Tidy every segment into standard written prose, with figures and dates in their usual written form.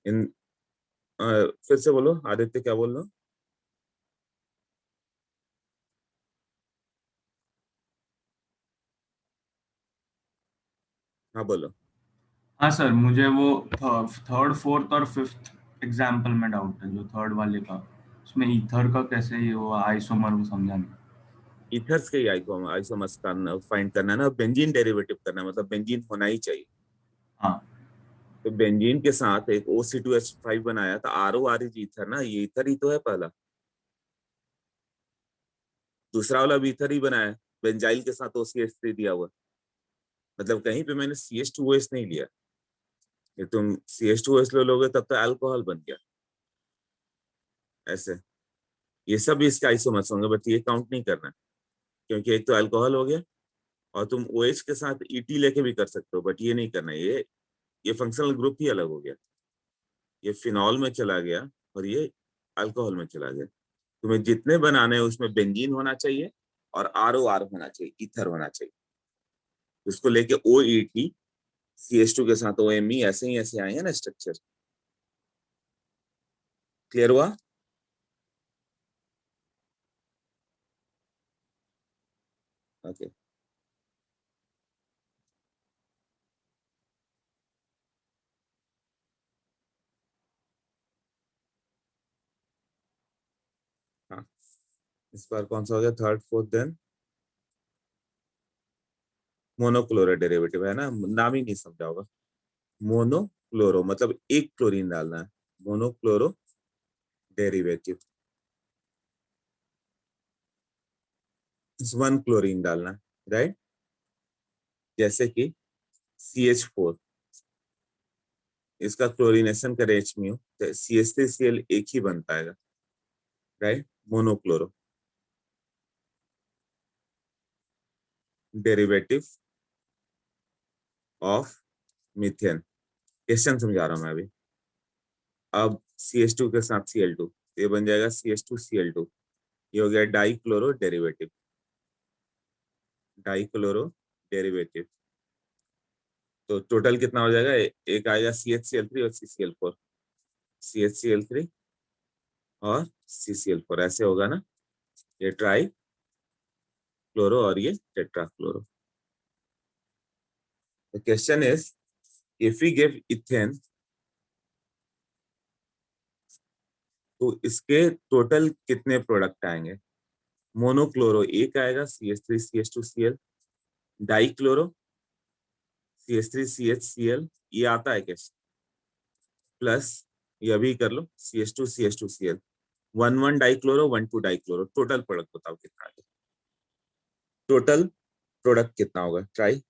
इन फिर से बोलो आदित्य, क्या बोल रहे हो? हाँ बोलो। हाँ सर, मुझे वो थर्ड फोर्थ और फिफ्थ एग्जाम्पल में डाउट है, जो थर्ड वाले का, उसमें ईथर का कैसे ये वो आइसोमर वो समझा नहीं। ईथर्स के आइसोमर्स का फाइंड करना है ना, बेंजीन डेरिवेटिव करना है, मतलब बेंजीन होना ही चाहिए। हाँ। तो बेंजीन के साथ एक O C2H5 बनाया था, ROR ईथर ना, ये ईथर ही तो है पहला। दूसरा वाला भी ईथर ही बनाया है, बेंजाइल के साथ OCH3 दिया हुआ। मतलब कहीं पे मैंने CH2OH नहीं लिया। ये तुम CH2OH लोगे तब तो अल्कोहल बन गया ऐसे। ये सब इसके आइसोमर्स होंगे, बट ये काउंट नहीं करना, क्योंकि एक तो अल्कोहल हो गया, और तुम OH के साथ ET लेके भी कर सकते हो, बट ये नहीं करना। ये फंक्शनल ग्रुप ही अलग हो गया। ये फिनॉल में चला गया और ये अल्कोहल में चला गया। तुम्हें जितने बनाने हैं उसमें बेंजीन होना चाहिए और ROR होना चाहिए, ईथर होना चाहिए। उसको लेके OET, CH2 के साथ OMe, ऐसे आए हैं ना स्ट्रक्चर। क्लियर हुआ? ओके। हाँ, इस बार कौन सा हो गया, third fourth then? Monochloro derivative है ना, नाम ही नहीं समझा होगा। मोनोक्लोरो मतलब एक क्लोरीन डालना है, मोनोक्लोरो डेरिवेटिव, वन क्लोरीन डालना है, राइट? जैसे कि CH4, इसका क्लोरीनेशन का रेच म्यू, तो CH3Cl एक ही बन पाएगा, right? Monochloro derivative of methane. Question समझा रहा हूं मैं अभी। अब CH2 के साथ Cl2, ये बन जाएगा CH2Cl2। ये हो गया die chloro derivative, die chloro derivative. तो टोटल कितना हो जाएगा? एक आएगा CH3Cl3 और CCl4, CH3Cl3 और CCl4, ऐसे होगा ना। ये ट्राई क्लोरो और ये tetrachloro. The question is, if we give ethane, तो इसके टोटल कितने प्रोडक्ट आएंगे? मोनोक्लोरो एक आएगा, CH3CH2Cl, डाई क्लोरो CH3CHCl, ये आता है कैसे? प्लस ये भी कर लो, CH2CH2Cl, one one die chloro, one two die chloro, total product बताओ कितना आएगा? टोटल प्रोडक्ट कितना होगा, ट्राई।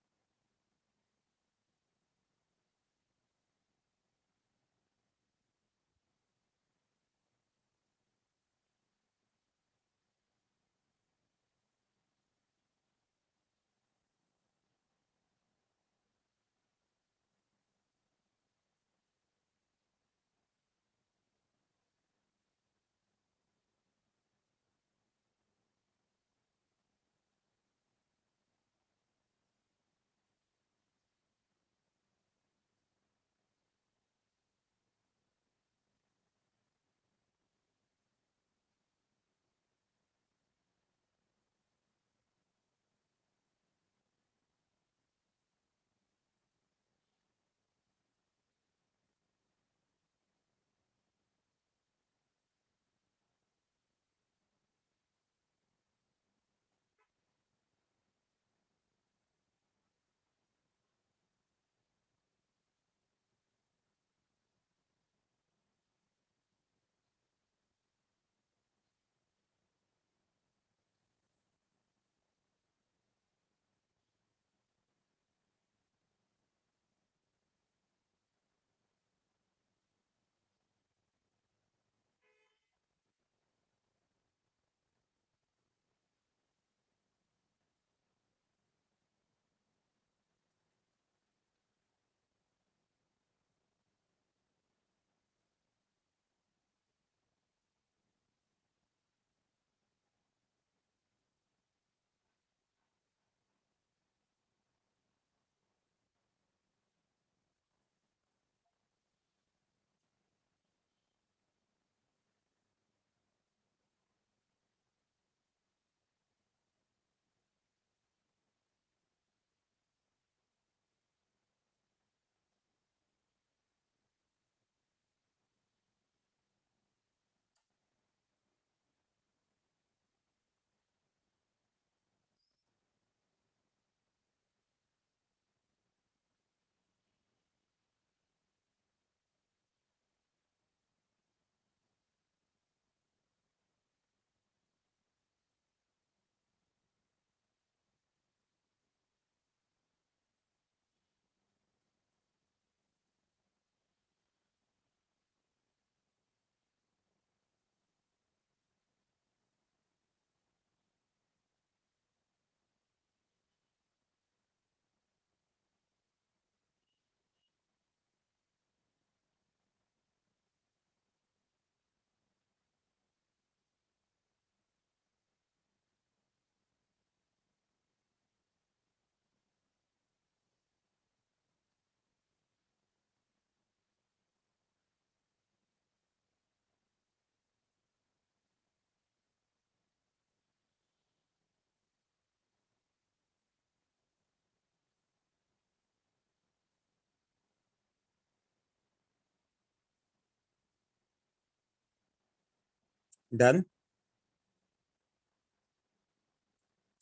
डन।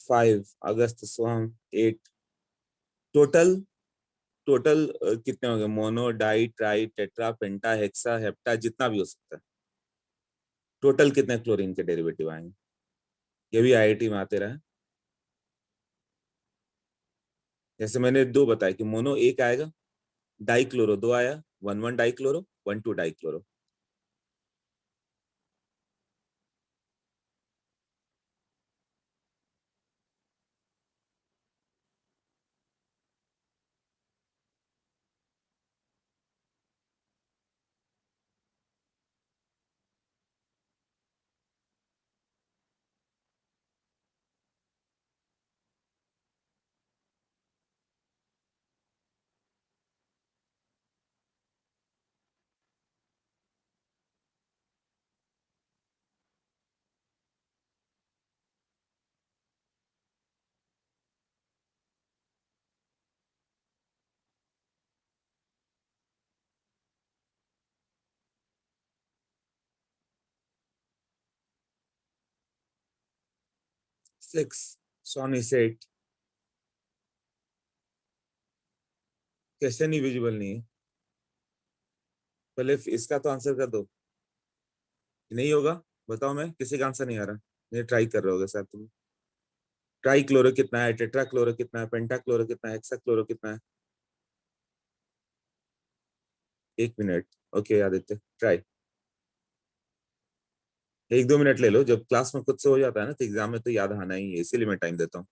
5 अगस्त सोहम 8। टोटल टोटल कितने हो गए? मोनो, डाई, ट्राई, टेट्रा, पेंटा, हेक्सा, हेप्टा, जितना भी हो सकता है, टोटल कितने क्लोरीन के डेरिवेटिव आएंगे? ये भी आईआईटी में आते रहे। जैसे मैंने दो बताया कि मोनो एक आएगा, डाई क्लोरो दो आया, 1 1 dichloro, 1 2 dichloro. Six. सोनी सेट। कैसे नहीं विजिबल नहीं है? पहले इसका तो आंसर कर दो। नहीं होगा? बताओ, मैं किसी का आंसर नहीं आ रहा। नहीं, ट्राई कर रहे होगे शायद तुम। ट्राई क्लोरो कितना है, टेट्रा क्लोरो कितना है, पेंटा क्लोरो कितना है, हेक्सा क्लोरो कितना है? 1 minute. Okay Aditya, try. 1 2 minute ले लो, जब क्लास में खुद से हो जाता है ना तो एग्जाम में तो याद आना ही है, इसीलिए मैं टाइम देता हूँ।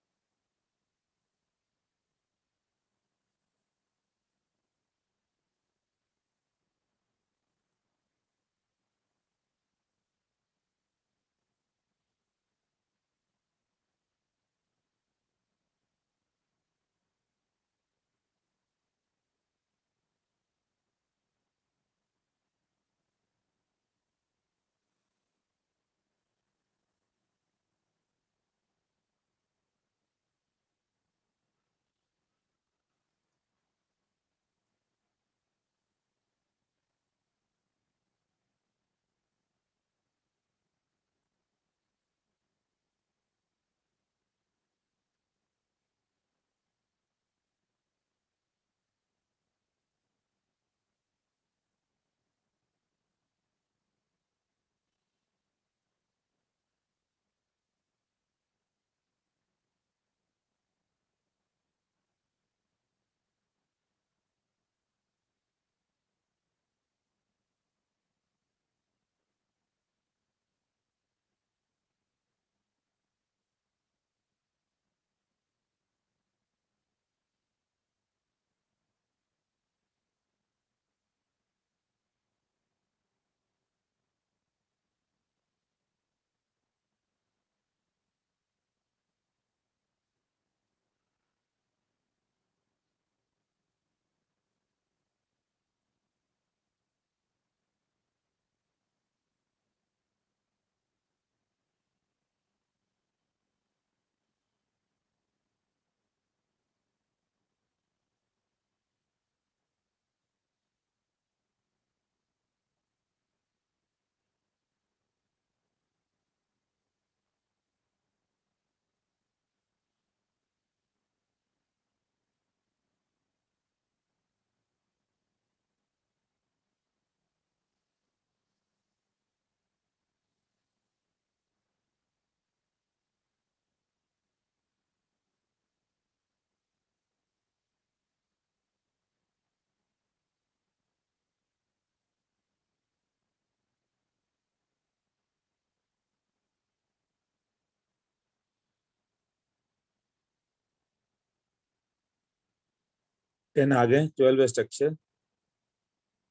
टेन आ गए, 12 स्ट्रक्चर।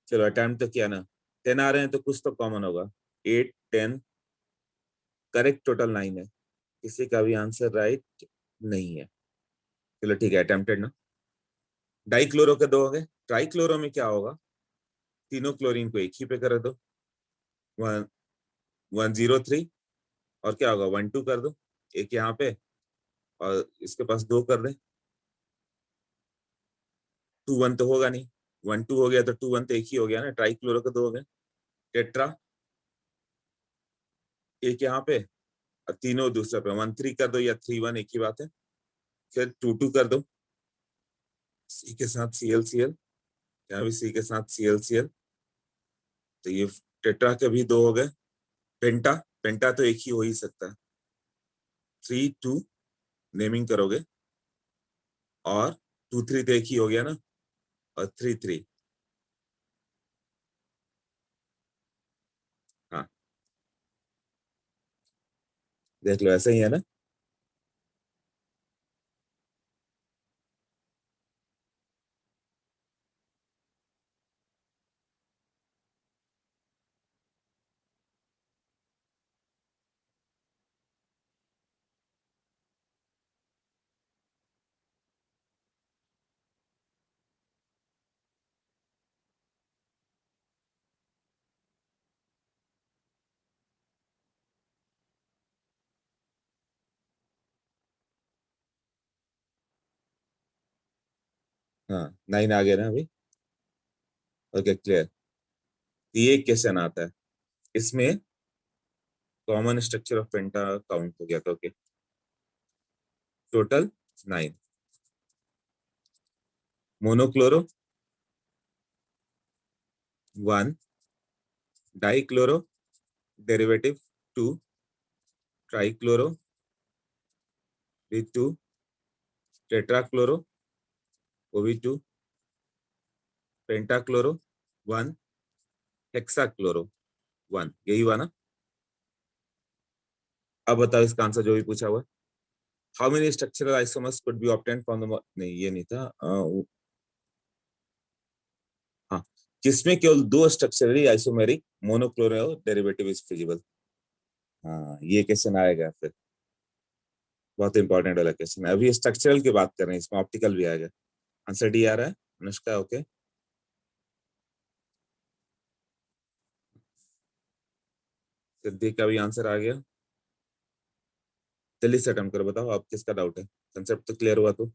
चलो अटेम्प्ट तो किया ना। 10 आ रहे हैं तो कुछ तो कॉमन होगा। 8 10, करेक्ट टोटल 9 है। किसी का भी आंसर राइट नहीं है। चलो ठीक है, अटेम्प्टेड ना। डाइक्लोरो के दो हो गए। ट्राइक्लोरो में क्या होगा? तीनों क्लोरीन को एक ही पे कर दो। 1 1 0 3। और क्या होगा? 1 2 कर दो, एक यहाँ पे, और इसके पास दो कर दे। 2 1 तो होगा नहीं। 1 2 हो गया तो 2 1 तो एक ही हो गया ना। ट्राइक्लोरो के दो हो गए। टेट्रा एक यहाँ पे और तीनों दूसरे पे, 1 3 कर दो या 3 1 एक ही बात है। फिर 2 2 कर दो, सी के साथ Cl Cl, यहाँ भी सी के साथ Cl Cl। तो ये टेट्रा के भी 2 हो गए। पेंटा, पेंटा तो एक ही हो ही सकता है। 3 2 नेमिंग करोगे, और 2 3 तो एक ही हो गया ना, और 3 3। हाँ देख लो, ऐसा ही है ना। हाँ 9 आ गया ना अभी। Okay clear. ये क्वेश्चन आता है, इसमें common structure of penta count हो गया था। Okay, total 9। Monochloro 1, dichloro derivative 2, trichloro भी 2, टेट्राक्लोरो वो भी 2, पेंटाक्लोरो 1, हेक्साक्लोरो 1। यही हुआ ना। अब बताओ इसका आंसर जो भी पूछा हुआ। How many structural isomers could be obtained from the, नहीं ये नहीं था। हाँ, जिसमें केवल 2 structurally isomeric monochloro derivative is feasible. हाँ ये क्वेश्चन आएगा फिर, बहुत इंपॉर्टेंट वाला क्वेश्चन है। अभी स्ट्रक्चरल की बात कर रहे हैं, इसमें ऑप्टिकल भी आएगा। आंसर डी आ रहा है अनुष्का। ओके, सिद्दीक का भी आंसर आ गया। जल्दी से अटेम्प्ट करो, बताओ आप किसका डाउट है। कंसेप्ट तो क्लियर हुआ तो।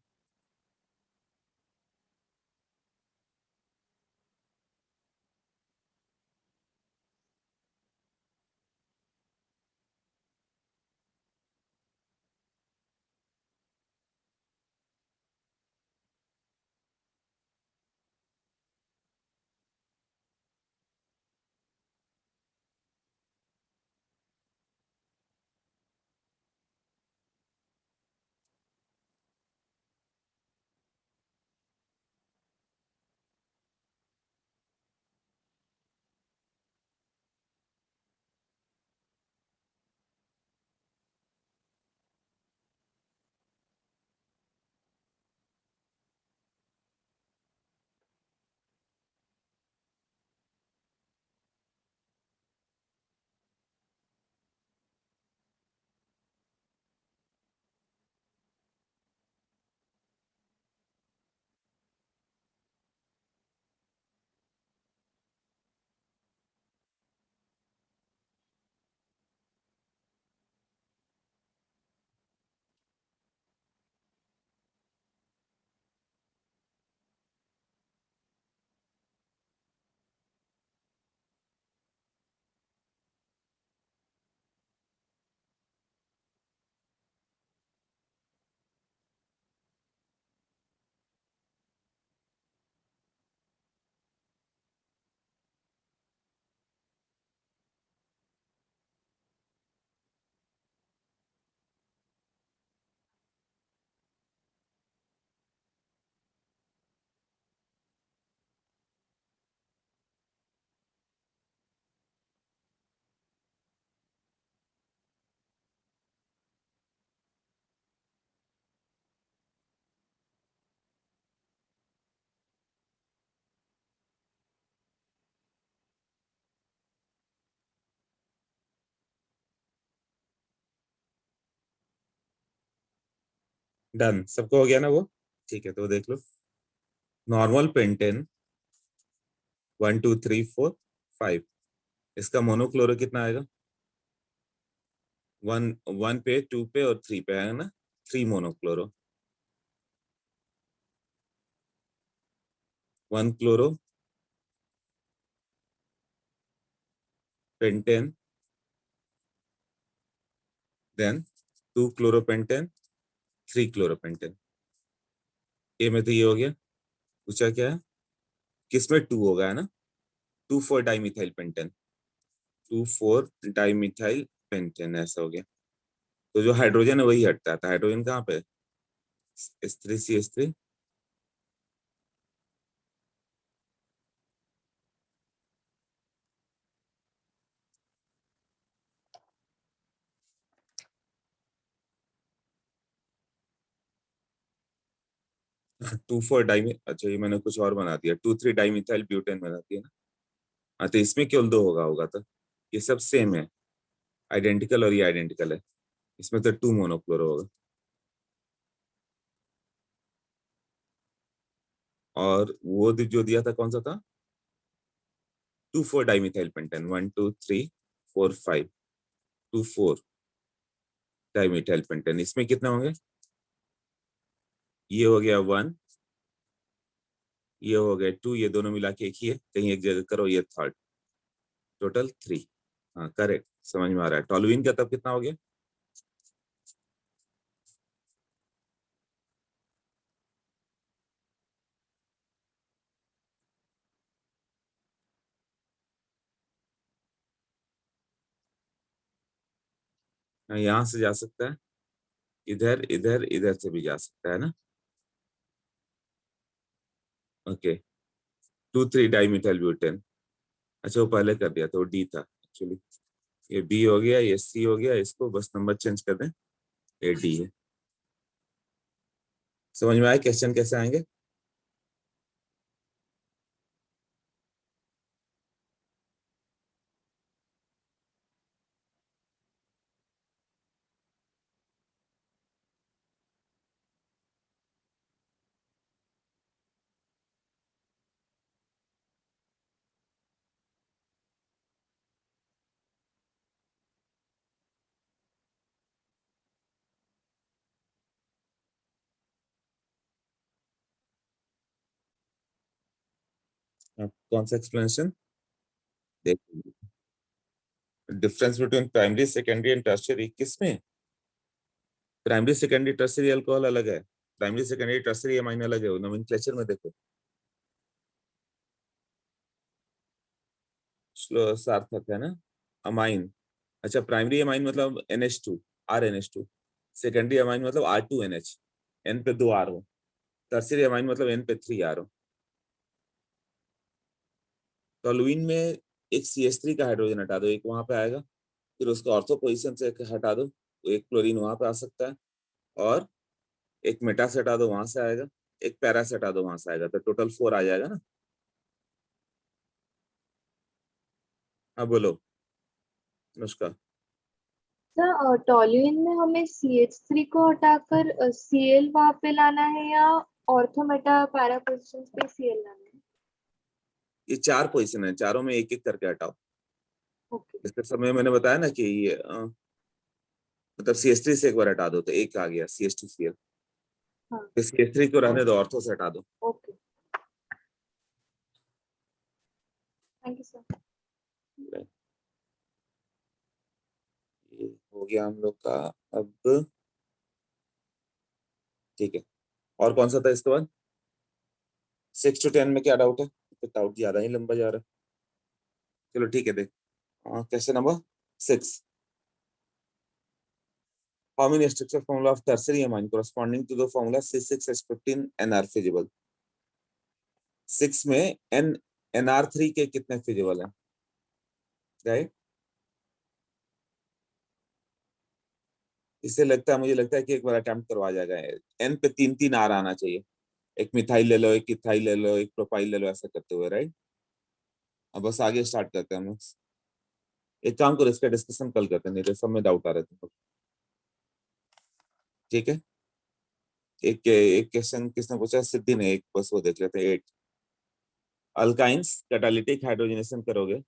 डन, सबको हो गया ना वो। ठीक है तो देख लो। नॉर्मल पेंटेन 1 2 3 4 5, इसका मोनोक्लोरो कितना आएगा। 1 1 पे, 2 पे और 3 पे आएगा ना। 3 मोनोक्लोरो, 1 क्लोरो पेंटेन देन 2 क्लोरोपेंटेन 3 क्लोरोपेंटेन। ए में तो ये हो गया, पूछा क्या है किसमें 2 होगा, है ना, 2,4 डाइमिथाइल पेंटेन, 2,4 डाइमिथाइल पेंटेन ऐसा हो गया। तो जो हाइड्रोजन है वही हटता है, हाइड्रोजन कहाँ पे, H3CH3। 2,4 डाइमी, अच्छा ये मैंने कुछ और बना दिया, 2,3 डाइमिथाइल ब्यूटेन बना दिया ना। हाँ तो इसमें केवल 2 होगा तो ये सब सेम है, आइडेंटिकल और ये आइडेंटिकल है, इसमें तो 2 मोनोक्लोरो होगा। और वो जो दिया था कौन सा था, 2,4 डाइमिथाइल पेंटेन, 1 2 3 4 5, 2,4 डाइमिथाइल पेंटेन, इसमें कितना होंगे, ये हो गया 1, ये हो गया 2, ये दोनों मिला के एक ही है, कहीं एक जगह करो, ये थर्ड, टोटल 3। हाँ करेक्ट, समझ में आ रहा है। टॉलुइन का तब कितना हो गया, हाँ, यहाँ से जा सकता है, इधर इधर इधर से भी जा सकता है ना। ओके, 2,3 डाइमिथाइल ब्यूटेन, अच्छा वो पहले कर दिया तो डी था एक्चुअली, ये बी हो गया, ये सी हो गया, इसको बस नंबर चेंज कर दें, ये डी है। समझ में आया क्वेश्चन कैसे आएंगे। आप कौन सा एक्सप्लेनेशन देखिए, difference between primary secondary and tertiary किसमें, प्राइमरी सेकेंडरी टर्शियरी अल्कोहल अलग है, प्राइमरी सेकेंडरी टर्शियरी अमाइन अलग है, नोमेनक्लेचर में देखो, सार्थक है ना, अमाइन। अच्छा प्राइमरी अमाइन मतलब NH2, RNH2, सेकेंडरी अमाइन मतलब R2NH, N पे 2 R हो, टर्शियरी अमाइन मतलब N पे 3 R हो। टोलुइन में एक CH3 का हाइड्रोजन हटा दो, एक वहां पे आएगा, फिर उसको ऑर्थो पोजीशन से हटा दो तो एक क्लोरीन वहां पे आ सकता है, और एक मेटा से हटा दो वहां से आएगा, एक पैरा से हटा दो वहां से आएगा, तो टोटल 4 आ जाएगा ना। हाँ बोलो अनुष्का। सर टॉल्यूइन में हमें CH3 को हटाकर Cl वहां पे लाना है या ऑर्थोमेटा पैरा पोजिशन पे Cl लाना है। ये 4 पोजीशन है, चारों में एक एक करके हटाओ। ओके। इसके समय मैंने बताया ना कि ये मतलब CH3 से एक बार हटा दो तो एक आ गया CH2Cl, हाँ। फिर CH3 को रहने दो, ऑर्थो से हटा दो। Okay, thank you sir. ये हो गया हम लोग का। अब ठीक है, और कौन सा था इसके बाद, 6 to 10 में क्या डाउट है, तो डाउट ज्यादा ही लंबा जा रहा है। चलो ठीक है, देख question number 6, how many structure formula of tertiary amine corresponding to the formula C6H15 NR feasible। 6 में NR3 के कितने फिजिबल हैं, राइट। इससे लगता है, मुझे लगता है कि एक बार अटेम्प्ट करवा जाएगा, एन पे 3 3 आर आना चाहिए, एक मिथाइल ले लो, एक इथाइल ले लो, एक प्रोपाइल ले लो, ऐसा करते हुए, राइट। अब बस आगे स्टार्ट करते हैं हम लोग। एक काम करो, इसका डिस्कशन कल करते हैं, नहीं तो सब में डाउट आ रहे थे। ठीक है, एक एक क्वेश्चन किसने पूछा, सिद्धि ने, एक बस वो देख लेते हैं। 8 अल्काइंस कैटालिटिक हाइड्रोजनेशन करोगे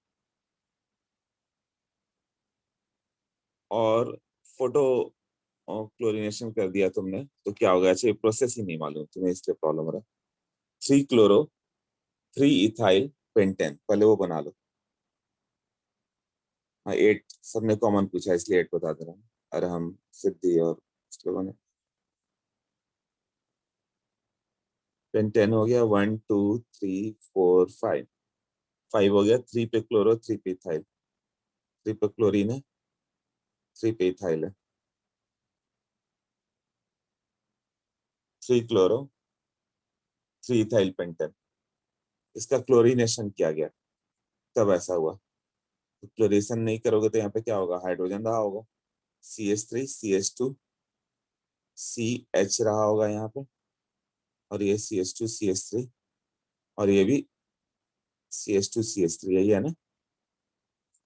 और फोटो क्लोरीनेशन कर दिया तुमने तो क्या होगा, अच्छा प्रोसेस ही नहीं मालूम तुम्हें, इसलिए प्रॉब्लम हो रहा है। 3 क्लोरो 3 इथाइल पेंटेन, पहले वो बना लो। हाँ 8 सबने कॉमन पूछा इसलिए 8 बता दे रहा हूँ। अरहम, सिद्धि और कुछ लोगों ने। पेंटेन हो गया 1 2 3 4 5, 5 हो गया। 3 पे क्लोरो 3 पे इथाइल, 3 पे क्लोरीन है 3 पे इथाइल है। 3 क्लोरो 3 इथाइल पेंटेन, इसका क्लोरीनेशन किया गया तब ऐसा हुआ। तो क्लोरेशन नहीं करोगे तो यहाँ पे क्या होगा, हाइड्रोजन रहा होगा CH3 CH2 CH रहा होगा यहाँ पे, और ये CH2 CH3, और ये भी CH2 CH3, यही है ना।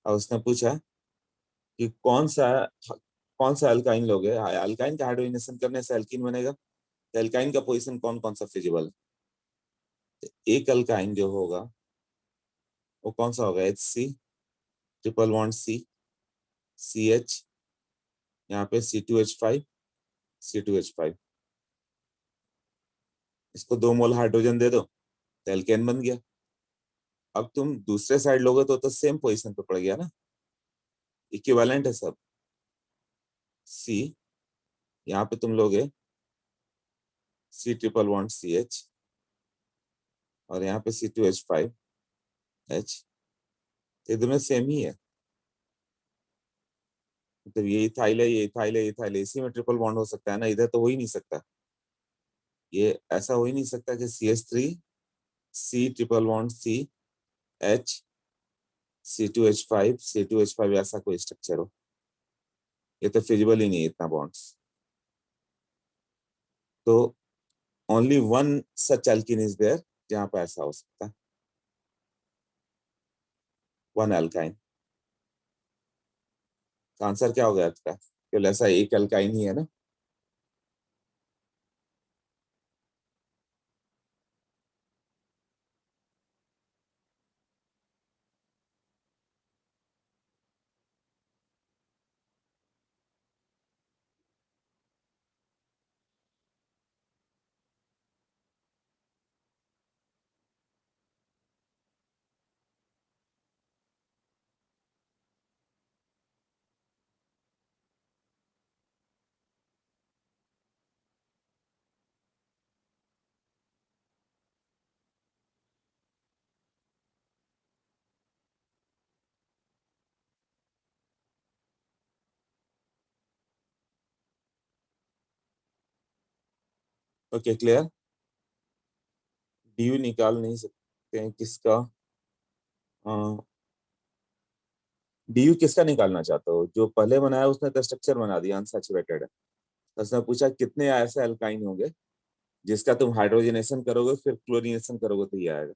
और उसने पूछा कि कौन सा अल्काइन लोगे, अल्काइन का हाइड्रोजनेशन करने से अल्कीन बनेगा, तो अल्काइन का पोजीशन कौन कौन सा फिजिबल है। तो एक अल्काइन जो होगा वो कौन सा होगा, HC triple bond C CH, यहाँ पे C2H5 C2H5, इसको 2 मोल हाइड्रोजन दे दो तो एल्केन बन गया। अब तुम दूसरे साइड लोगे तो सेम पोजीशन पे पड़ गया ना, इक्विवेलेंट है सब। C, यहाँ पे तुम लोगे C ट्रिपल बॉन्ड CH, और यहाँ पे C2H5H, ये दोनों सेम ही है। मतलब ये इथाइल है, ये इथाइल है, इथाइल है, इसी में ट्रिपल बॉन्ड हो सकता है ना, इधर तो हो ही नहीं सकता। ये ऐसा हो ही नहीं सकता कि CH3 C triple bond CH C2H5 C2H5 ऐसा कोई स्ट्रक्चर हो, ये तो फिजिबल ही नहीं है इतना बॉन्ड्स। तो only one such alkene is there जहां पर ऐसा हो सकता है, वन एल्काइन। तो आंसर क्या हो गया इसका, केवल ऐसा एक एल्काइन ही है ना। Okay clear. डी निकाल नहीं सकते हैं किसका, डीयू किसका निकालना चाहते हो, जो पहले बनाया उसने तो स्ट्रक्चर बना दिया अनसैचुरेटेड है। तो उसने पूछा कितने ऐसे अल्काइन होंगे जिसका तुम हाइड्रोजनेशन करोगे फिर क्लोरीनेशन करोगे तो ये आएगा।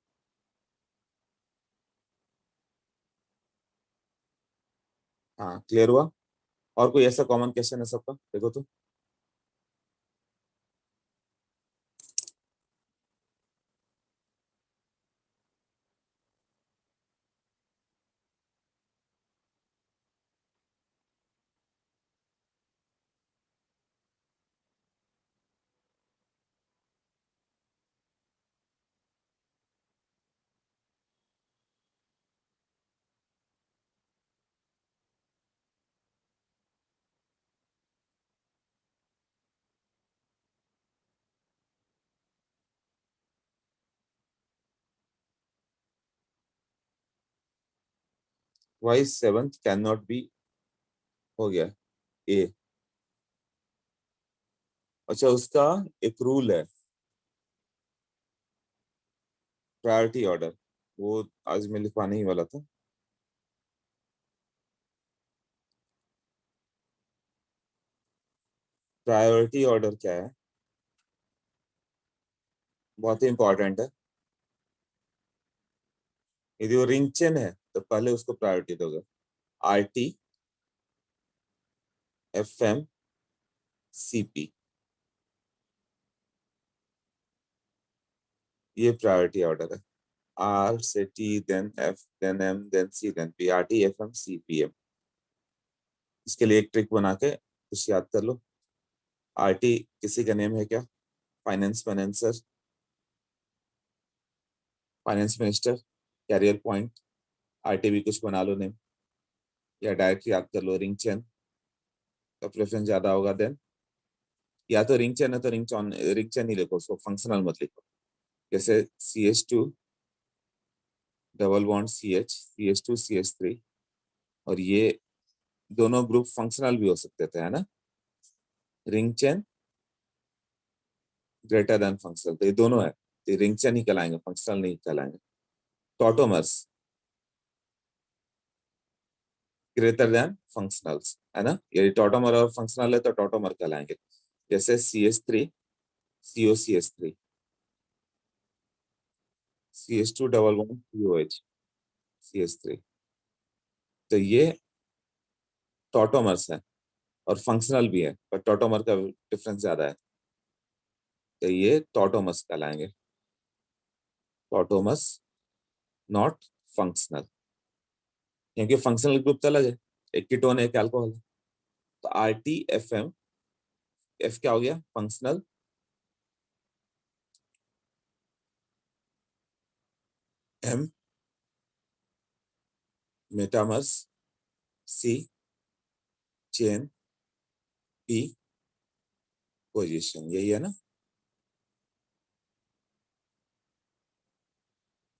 हाँ क्लियर हुआ। और कोई ऐसा कॉमन क्वेश्चन है सबका, देखो तो। Why seventh can not be, हो गया ए। अच्छा उसका एक रूल है, प्रायोरिटी ऑर्डर, वो आज मैं लिखवाने ही वाला था। प्रायोरिटी ऑर्डर क्या है, बहुत ही इंपॉर्टेंट है। यदि वो रिंग चेन है तो पहले उसको प्रायोरिटी दोगे, RT FM CP, ये प्रायोरिटी ऑर्डर है। R से T then F then M then C then P, RT FM CPM। इसके लिए एक ट्रिक बना के कुछ याद कर लो। RT किसी का नेम है क्या, finance financer, finance minister, career point, RT भी कुछ बना लो नेम, या डायरेक्ट याद कर लो रिंग चेन। का प्रेफरेंस ज्यादा होगा, देन या तो रिंग चेन है तो रिंग चेन ही लिखो, उसको फंक्शनल मत लिखो। जैसे CH2 double bond CH, CH2 CH3, और ये दोनों ग्रुप फंक्शनल भी हो सकते थे, है ना। Ring chain greater than functional, तो ये दोनों है, तो रिंग चेन ही कहलाएंगे, फंक्शनल नहीं कहलाएंगे। टॉटोमर्स ग्रेटर देन फंक्शनल्स, है ना। यदि टॉटोमर और फंक्शनल है तो टॉटोमर कहलाएंगे। जैसे CH3 COCH3, CH2 double bond COH CH3, तो ये टॉटोमर्स है और फंक्शनल भी है, पर टॉटोमर का डिफरेंस ज्यादा है, तो ये टॉटोमर्स कहलाएंगे। टॉटोमर्स नॉट फंक्शनल, क्योंकि फंक्शनल ग्रुप तो अलग है, एक कीटोन है एक अल्कोहल है। तो RTFM, F क्या हो गया, functional, M metamers, C chain, P position, यही है ना।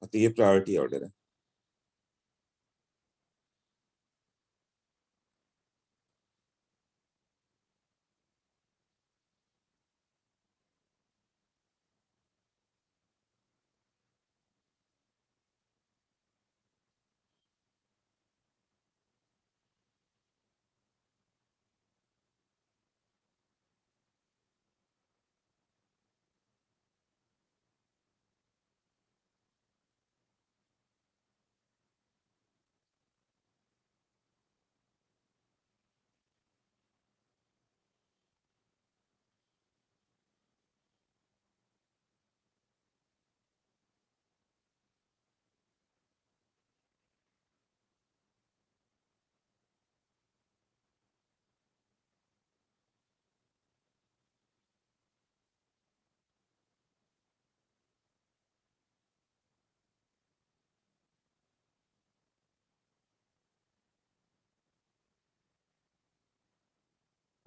तो ये प्रायोरिटी ऑर्डर है।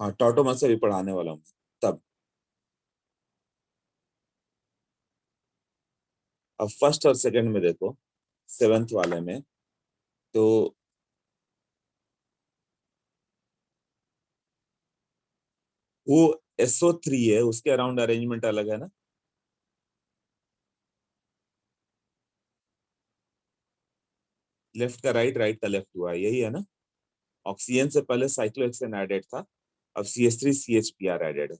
हाँ, टॉटोमर से भी पढ़ाने वाला हूँ तब। अब फर्स्ट और सेकंड में देखो, सेवेंथ वाले में तो वो SO3 है, उसके अराउंड अरेंजमेंट अलग है ना। लेफ्ट का राइट, राइट का लेफ्ट हुआ है, यही है ना। ऑक्सीजन से पहले साइक्लोहेक्सेन एडेड था, अब CH3 CHPR एडेड है।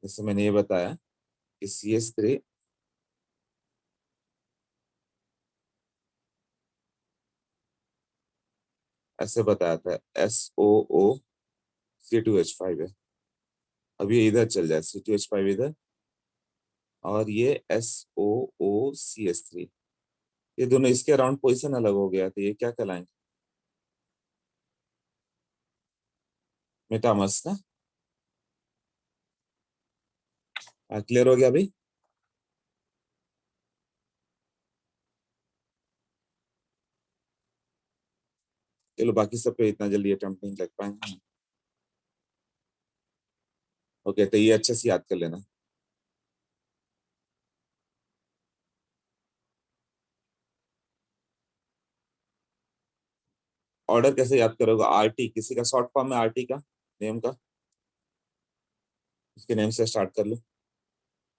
जैसे मैंने ये बताया कि CH3 ऐसे बताया था, SOO C2H5 है। अब ये इधर चल जाए, C2H5 इधर, और ये SOOCH3, ये दोनों इसके अराउंड पोजीशन अलग हो गया, तो ये क्या कहलाएंगे, मेटामर्स ना। क्लियर हो गया अभी। चलो, बाकी सब पे इतना जल्दी अटेम्प्ट नहीं लग पाएंगे। ओके, तो ये अच्छे से याद कर लेना। ऑर्डर कैसे याद करोगे, RT, किसी का शॉर्ट फॉर्म है RT का, नेम का, उसके नेम से स्टार्ट कर लो।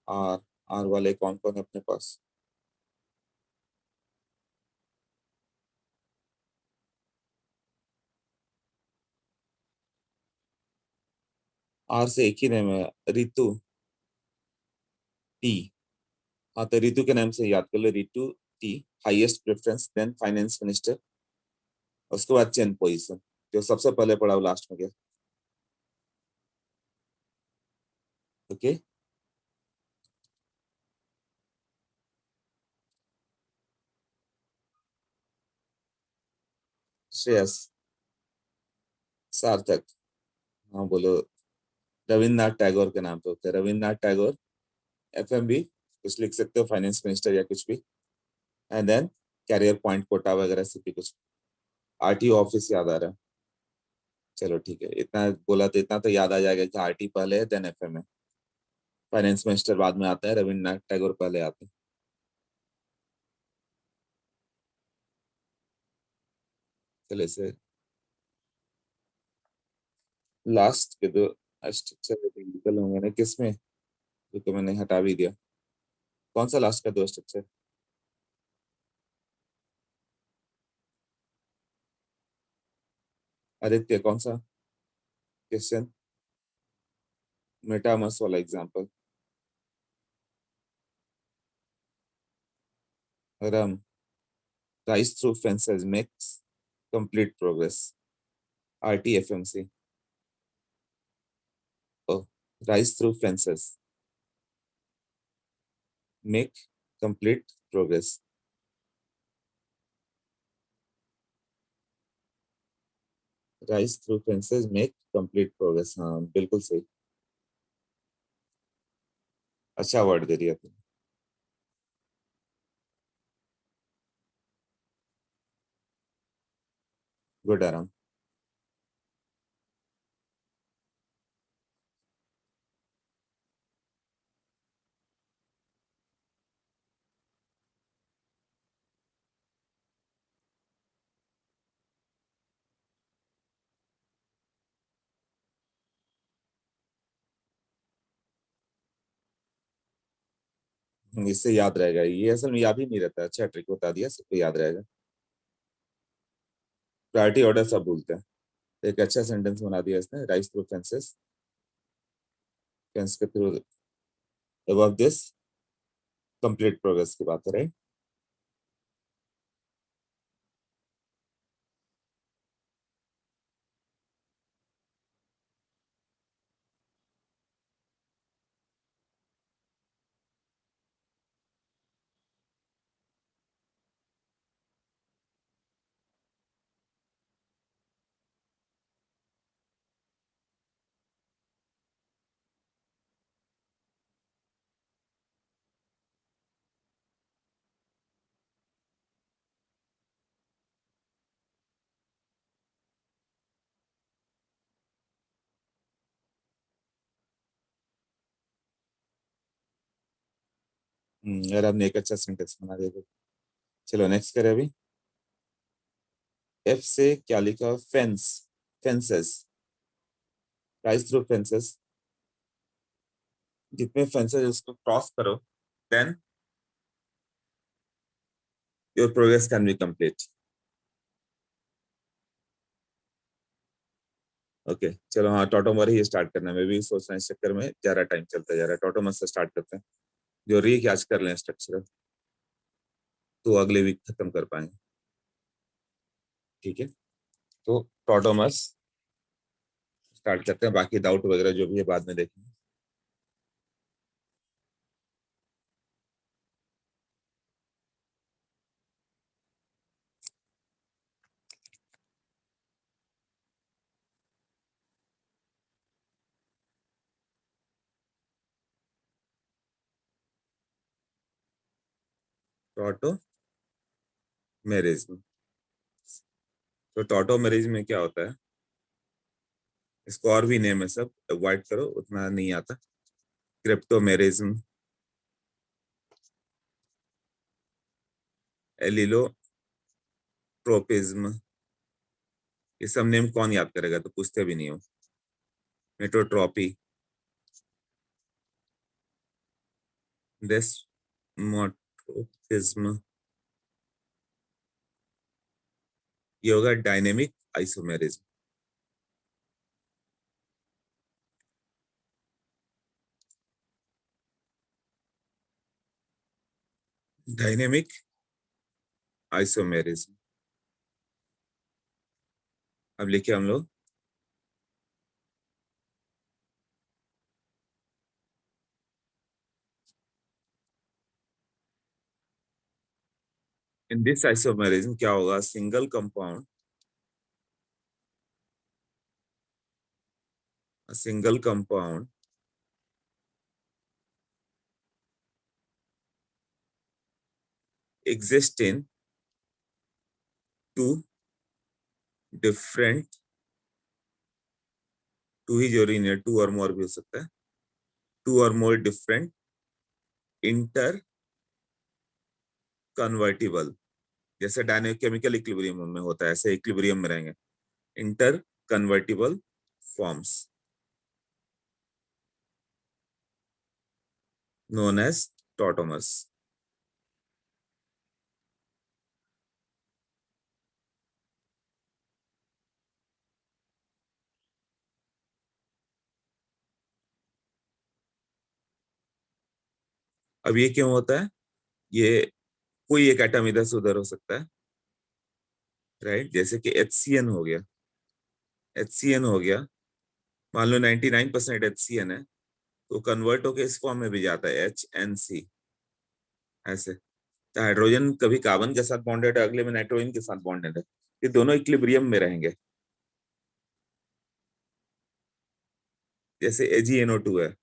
आर, आर वाले कौन कौन है अपने पास। आर से एक ही नेम है, रितु, टी। हाँ, तो रितु के नाम से याद कर लो, Ritu T, highest preference, then finance minister, उसके बाद चेन पोजीशन, जो सबसे पहले पढ़ा वो लास्ट में गया। ओके, श्रेयस, सार्थक, हाँ बोलो। रविन्द्रनाथ टैगोर के नाम पे होते हैं, रविन्द्रनाथ टैगोर, FMB कुछ लिख सकते हो, फाइनेंस मिनिस्टर या कुछ भी, and then career point Kota वगैरह से भी कुछ। आरटीओ ऑफिस याद आ रहा है। चलो ठीक है, इतना बोला तो इतना तो याद आ जाएगा कि आरटी पहले है देन एफएम है। फाइनेंस मिनिस्टर बाद में आता है, रविन्द्रनाथ टैगोर पहले आते हैं। चलो इसे लास्ट के दो स्ट्रक्चर निकल होंगे ना किसमें, जो तो मैंने हटा भी दिया। कौन सा लास्ट का दो स्ट्रक्चर? आदित्य कौन सा क्वेश्चन? मेटामर्स वाला एग्जांपल। रम rise through fences makes complete progress. RTFMC. Oh, rise through fences make complete progress. Rise through fences make complete progress. हाँ बिल्कुल सही, अच्छा वर्ड दे दिया तुमने। गुड आराम। इससे याद रहेगा, ये असल में याद ही नहीं रहता। अच्छा ट्रिक बता दिया, सबको याद रहेगा। प्रायोरिटी ऑर्डर सब भूलते हैं। एक अच्छा सेंटेंस बना दिया इसने, राइज थ्रू फेंसेस, फेंस के through above this complete progress की बात है, राइट? यार आपने एक अच्छा सेंटेंस बना दिया। चलो नेक्स्ट करें अभी। एफ से क्या लिखा? Fence, fences, rise through fences. जितने फेंसेस उसको क्रॉस करो, then your progress can be complete. Okay चलो, हाँ टोटोमर ही स्टार्ट करना है। मैं भी सोच रहा हूँ इस चक्कर में ज्यादा टाइम चलता जा रहा है। टोटोमर से स्टार्ट करते हैं, जो रीकैच कर लें स्ट्रक्चर, तो अगले वीक खत्म कर पाएंगे। ठीक है, तो टोटोमस स्टार्ट करते हैं, बाकी डाउट वगैरह जो भी है बाद में देखेंगे। टोटोमेरिज्म। तो टोटोमेरिज्म में क्या होता है, इसको और भी नेम है, सब अवॉइड करो, उतना नहीं आता। क्रिप्टोमेरिज्म, एलिलोट्रोपिज्म, ये सब नेम कौन याद करेगा, तो पूछते भी नहीं हो। मेटोट्रॉपी, डेस्मोट्रोपिज्म, ये होगा डायनेमिक आइसोमेरिज्म। Dynamic isomerism. अब लिखे हम लोग, इन दिस आइसोमेरिज्म क्या होगा, single compound, single compound exist in two different, two ही जरूरी नहीं है, टू और मोर भी हो सकता है, टू और मोर डिफरेंट इंटर कन्वर्टिबल, जैसे डायनेमिक केमिकल इक्विलिब्रियम में होता है ऐसे इक्विलिब्रियम में रहेंगे, inter convertible forms known as tautomers. अब ये क्यों होता है, ये कोई एक एटम इधर से उधर हो सकता है, राइट, जैसे कि HCN हो गया, HCN हो गया, मान लो 99% HCN है, तो कन्वर्ट होके इस फॉर्म में भी जाता है HNC, ऐसे। तो हाइड्रोजन कभी कार्बन के साथ बॉन्डेड है, अगले में नाइट्रोजन के साथ बॉन्डेड है, ये दोनों इक्विलिब्रियम में रहेंगे। जैसे AgNO2 है,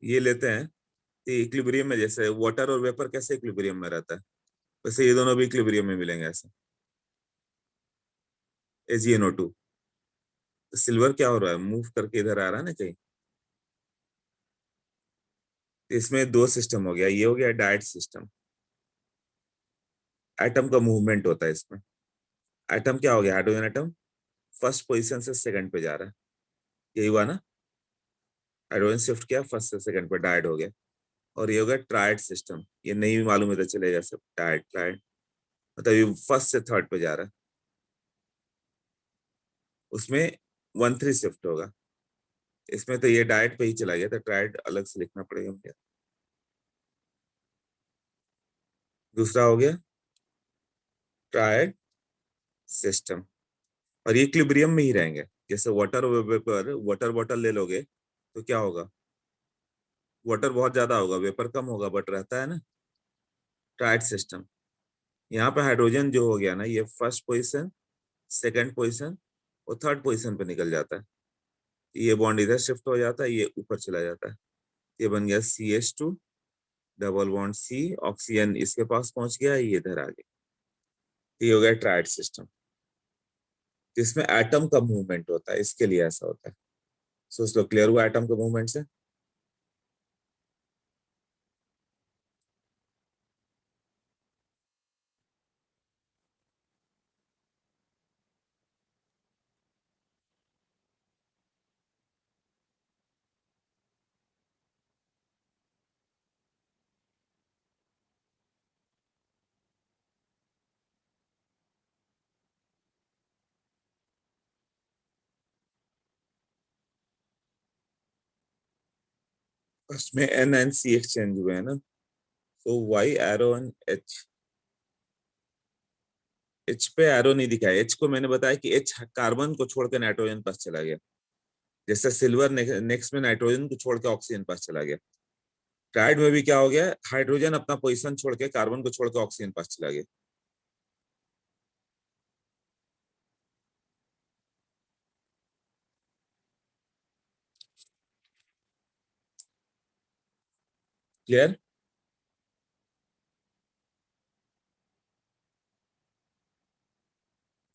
ये लेते हैं, ये इक्विलिब्रियम में, जैसे वाटर और वेपर कैसे इक्विलिब्रियम में रहता है, वैसे ये दोनों भी इक्विलिब्रियम में मिलेंगे ऐसे। AgNO2, सिल्वर क्या हो रहा है, मूव करके इधर आ रहा है ना कहीं, इसमें दो सिस्टम हो गया, ये हो गया डायट सिस्टम, एटम का मूवमेंट होता है इसमें। एटम क्या हो गया, हाइड्रोजन एटम फर्स्ट पोजीशन से सेकंड पे जा रहा है, यही हुआ ना, हाइड्रोजन शिफ्ट किया फर्स्ट से सेकंड पे, डायट हो गया। और ये हो गया ट्रायड सिस्टम, ये नहीं भी मालूम है तो चलेगा सब, डायट ट्रायड, मतलब ये फर्स्ट से थर्ड पे जा रहा है, उसमें 1-3 शिफ्ट होगा, इसमें तो ये डायट पे ही चला गया, तो ट्रायड अलग से लिखना पड़ेगा मुझे। दूसरा हो गया ट्रायड सिस्टम, और ये इक्विलिब्रियम में ही रहेंगे, जैसे वाटर वेपर, वाटर बॉटल ले लोगे तो क्या होगा, वाटर बहुत ज्यादा होगा, वेपर कम होगा, बट रहता है ना ट्रायड सिस्टम। यहाँ पे हाइड्रोजन जो हो गया ना, ये फर्स्ट पोजीशन, सेकंड पोजीशन और थर्ड पोजीशन पे निकल जाता है, ये बॉन्ड इधर शिफ्ट हो जाता है, ये ऊपर चला जाता है, ये बन गया CH2 double bond C, oxygen इसके पास पहुंच गया, ये इधर आ गया, ये हो गया ट्रायड सिस्टम, जिसमें एटम का मूवमेंट होता है, इसके लिए ऐसा होता है। सोच लो, क्लियर हुआ एटम के मूवमेंट से। फर्स्ट में N and C एक्सचेंज हुए हैं ना, तो Y एरो एंड H पे एरो नहीं दिखाया, H को मैंने बताया कि H कार्बन को छोड़ के नाइट्रोजन पास चला गया, जैसे सिल्वर नेक्स्ट में नाइट्रोजन को छोड़ के ऑक्सीजन पास चला गया। ट्रायड में भी क्या हो गया, हाइड्रोजन अपना पोजीशन छोड़ के कार्बन को छोड़ के ऑक्सीजन पास चला गया। क्लियर,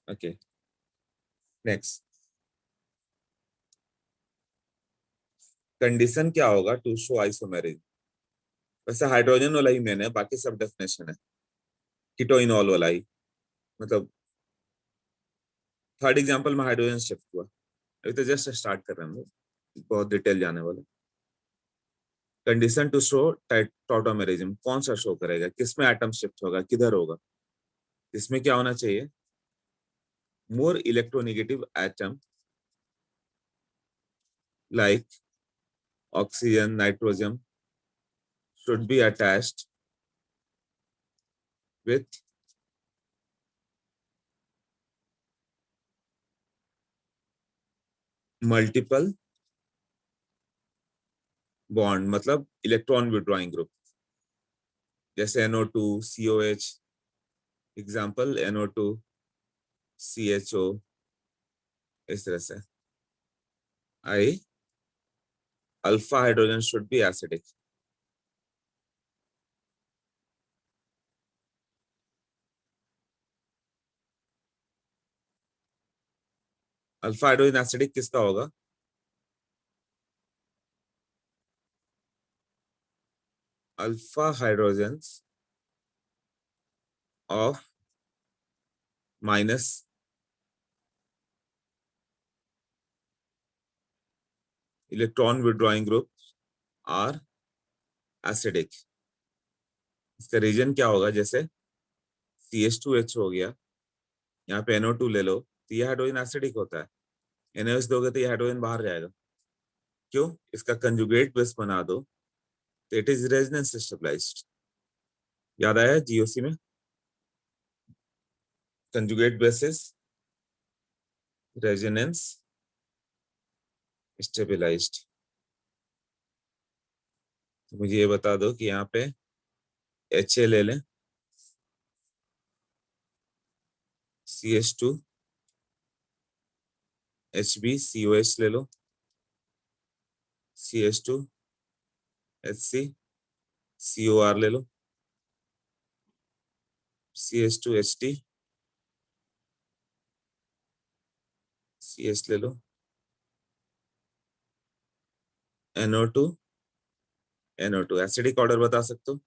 ओके, नेक्स्ट कंडीशन क्या होगा टू शो आइसोमेरिज्म, वैसे हाइड्रोजन वाला ही मैंने, बाकी सब डेफिनेशन है, कीटोइनॉल वाला ही, मतलब थर्ड एग्जांपल में हाइड्रोजन शिफ्ट हुआ, अभी तो जस्ट स्टार्ट कर रहे हैं हम लोग, बहुत डिटेल जाने वाले। कंडीशन टू शो टॉटोमेरिज्म, कौन सा शो करेगा, किसमें एटम शिफ्ट होगा, किधर होगा, इसमें क्या होना चाहिए, more electronegative atom like oxygen nitrogen should be attached with multiple bond, मतलब इलेक्ट्रॉन विड्रॉइंग ग्रुप, जैसे NO2 COH, example NO2 CHO, इस तरह से। I alpha hydrogen should be acidic, alpha hydrogen acidic किसका होगा? Alpha hydrogen of minus electron withdrawing group are acidic. इसका reason क्या होगा? जैसे CH2H हो गया, यहाँ पे NO2 ले लो, तो ये हाइड्रोजन एसिडिक होता है। NaOH दोगे तो ये हाइड्रोजन बाहर जाएगा। क्यों? इसका कंजुगेट बेस बना दो तो इट इज रेजोनेंस स्टेबलाइज्ड। याद आया GOC में? Conjugate bases resonance stabilised. तो मुझे ये बता दो कि यहाँ पे HA ले लें, CH2 HB COH ले लो, CH2 HC COR ले लो, CH2 HT CH ले लो, NO2 NO2। एसिडिक ऑर्डर बता सकते हो?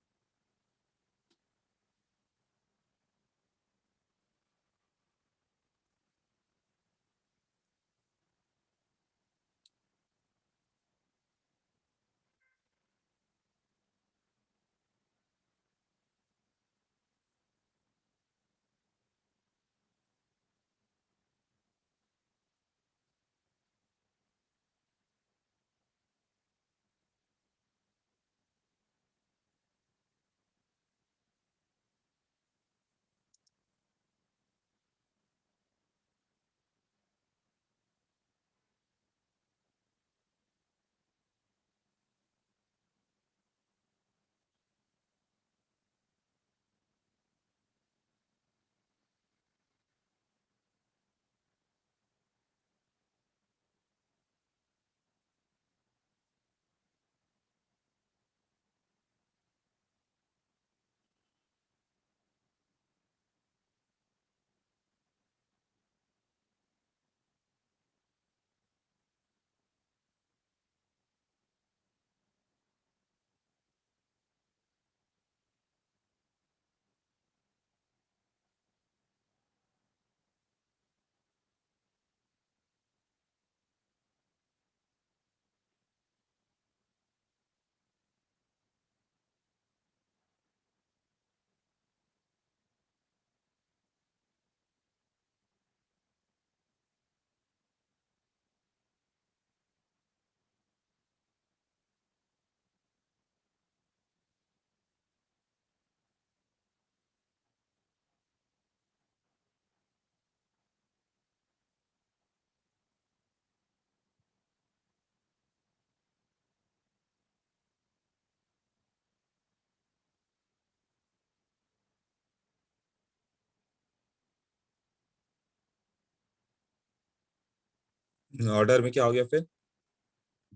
ऑर्डर में क्या हो गया फिर?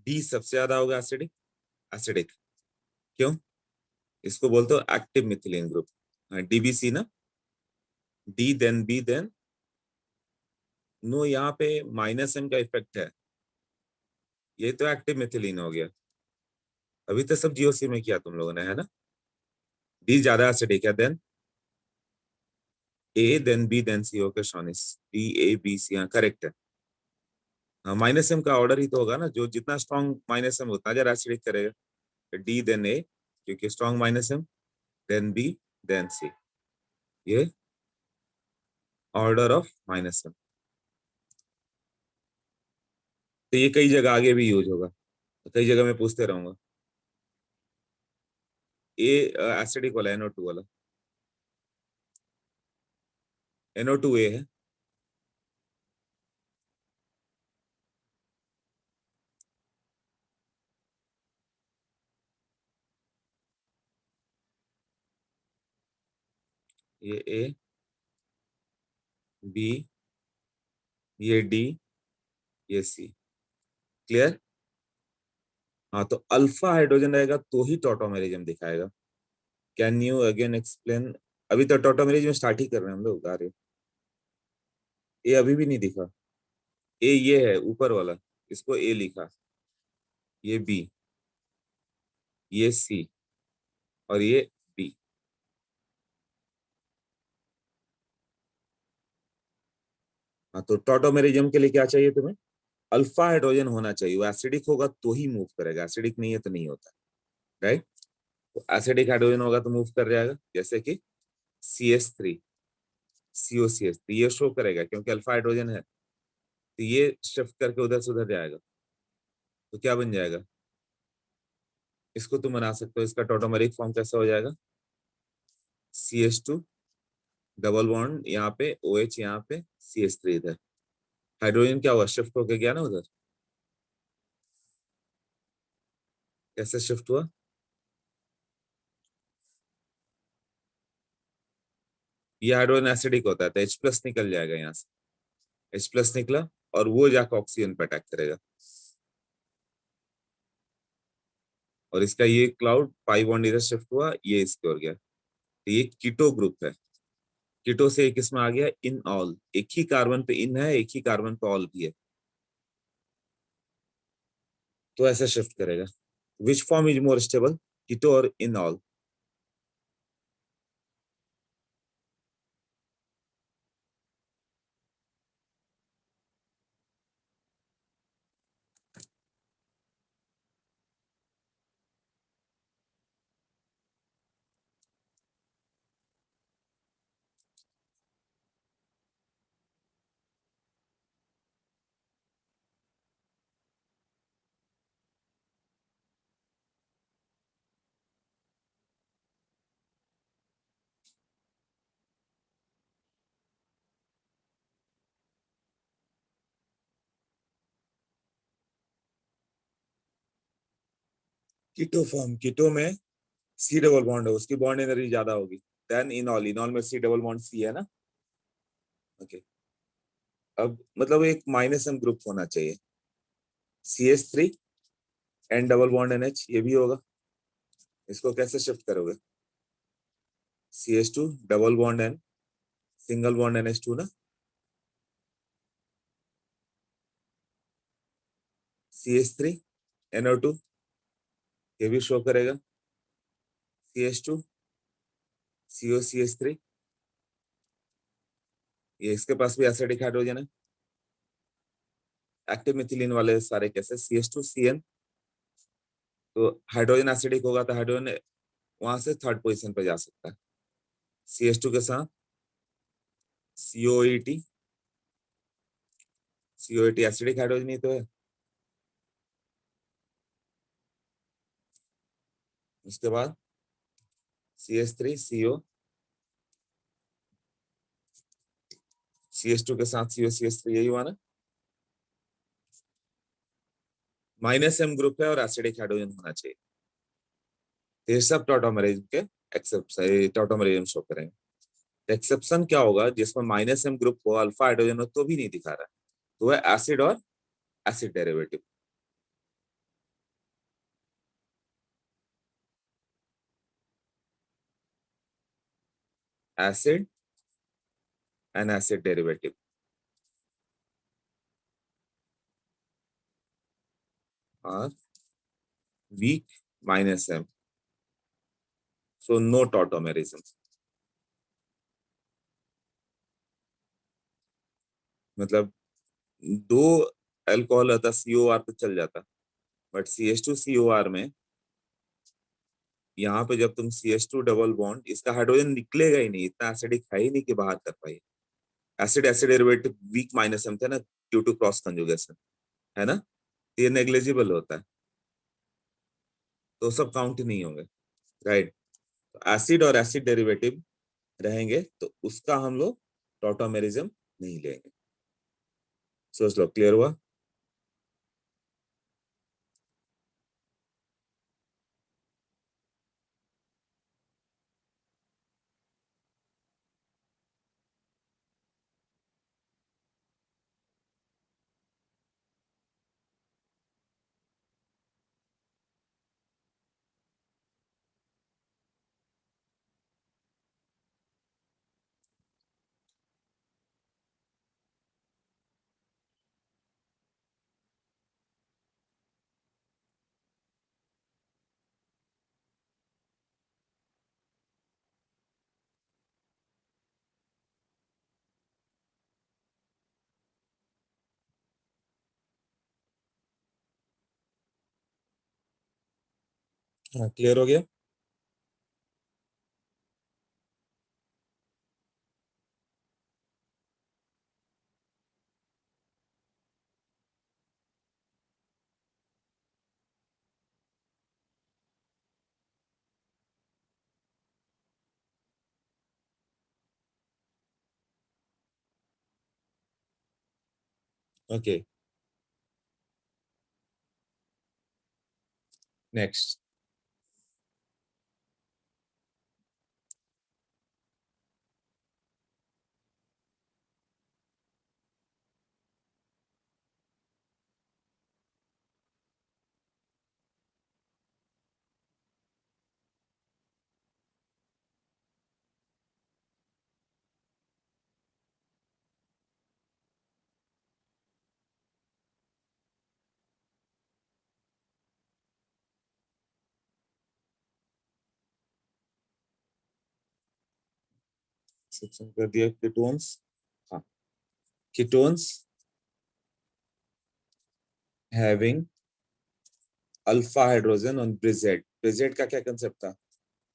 डी सबसे ज्यादा होगा एसिडिक। एसिडिक क्यों? इसको बोलते हो एक्टिव मिथिलीन ग्रुप, DBC ना, D then B then no. यहाँ पे -M का इफेक्ट है, ये तो एक्टिव मिथिलीन हो गया। अभी तो सब GOC में किया तुम लोगों ने, है ना? डी ज्यादा एसिडिक है, then A then B then C होकर शॉनिस, DABC। हाँ करेक्ट है। हाँ, -M का ऑर्डर ही तो होगा ना, जो जितना स्ट्रॉन्ग -M उतना ज्यादा एसिडिक करेगा। D देन A क्योंकि strong -M, then B then C। ये ऑर्डर ऑफ -M। तो ये कई जगह आगे भी यूज होगा, कई जगह मैं पूछते रहूंगा। ए एसिडिक वाला, NO2 वाला, NO2A है। ये A, B, ये D, ये C। क्लियर? हाँ, तो अल्फा हाइड्रोजन रहेगा तो ही टॉटोमेरिज्म दिखाएगा। Can you again explain? अभी तो टॉटोमेरिज्म स्टार्ट ही कर रहे हैं हम लोग। आ रहे, ये अभी भी नहीं दिखा। ए ये है ऊपर वाला, इसको ए लिखा, ये बी, ये सी, और ये बी। हाँ, तो टॉटोमेरिज्म के लिए क्या चाहिए तुम्हें? अल्फा हाइड्रोजन होना चाहिए, वो एसिडिक होगा तो ही मूव करेगा, एसिडिक नहीं है तो नहीं होता, राइट। तो एसिडिक हाइड्रोजन होगा तो मूव कर जाएगा, जैसे कि CH3 COCH3, ये शो करेगा क्योंकि अल्फा हाइड्रोजन है, तो ये शिफ्ट करके उधर से उधर जाएगा, तो क्या बन जाएगा? इसको तुम बना सकते हो, इसका टॉटोमेरिक फॉर्म कैसा हो जाएगा? CH2 डबल बॉन्ड यहाँ पे, OH यहाँ पे, CH3 इधर, हाइड्रोजन क्या हुआ? शिफ्ट होके गया ना उधर। कैसे शिफ्ट हुआ? ये हाइड्रोजन एसिडिक होता है तो H+ निकल जाएगा यहाँ से, H+ निकला और वो जाकर ऑक्सीजन पे अटैक करेगा, और इसका ये क्लाउड पाई बॉन्ड इधर शिफ्ट हुआ, ये इसके ओर गया, तो ये कीटो ग्रुप है। कीटो से एक इसमें आ गया इन ऑल, एक ही कार्बन पे इन है, एक ही कार्बन पे ऑल भी है, तो ऐसा शिफ्ट करेगा। Which form is more stable, keto और इन ऑल? कीटो फॉर्म, कीटो में C डबल बॉन्ड है, उसकी बॉन्ड एनर्जी ज्यादा होगी देन इनॉल, इनॉल में C डबल बॉन्ड C है ना। ओके, अब मतलब एक -M ग्रुप होना चाहिए, CH3 N double bond NH, ये भी होगा। इसको कैसे शिफ्ट करोगे? CH2 double bond N, single bond NH2 ना, CH3 NO2, ये भी शो करेगा, CH2 COCH3, ये इसके पास भी एसिडिक हाइड्रोजन है। एक्टिव मिथिलीन वाले सारे कैसे? CH2CN, तो हाइड्रोजन एसिडिक होगा तो हाइड्रोजन वहां से थर्ड पोजीशन पे जा सकता है, CH2 के साथ COET, COET एसिडिक हाइड्रोजन ही तो है। उसके बाद CH3CO, CH2 के साथ COCH3, यही हुआ ना। -M ग्रुप है और एसिडिक हाइड्रोजन होना चाहिए, तो ये सब टॉटोमेरिज्म के एक्सेप्ट टॉटोमेरिज्म शो करेंगे। एक्सेप्शन क्या होगा? जिसमें -M ग्रुप हो, अल्फा हाइड्रोजन हो, तो भी नहीं दिखा रहा है, तो वह एसिड और acid derivative. Acid and acid derivative are weak -M, so no tautomerism. मतलब दो अल्कोहल रहता, COR तो चल जाता, बट CH2COR में यहाँ पे जब तुम CH2 डबल बॉन्ड, इसका हाइड्रोजन निकलेगा ही नहीं, इतना एसिडिक है ही नहीं कि बाहर कर पाए। Acid acid derivative weak -M थे ना, ड्यू टू क्रॉस कंजुगेशन, है ना, ये नेग्लिजिबल होता है, तो सब काउंट नहीं होंगे, राइट। तो एसिड और एसिड डेरिवेटिव रहेंगे तो उसका हम लोग टॉटोमेरिज्म नहीं लेंगे। सोच लो, क्लियर हुआ? हाँ, क्लियर हो गया? Okay, next. सेक्शन कर दिया कीटोन्स। हाँ, ketones having alpha hydrogen on bridgehead. Bridgehead का क्या कंसेप्ट था?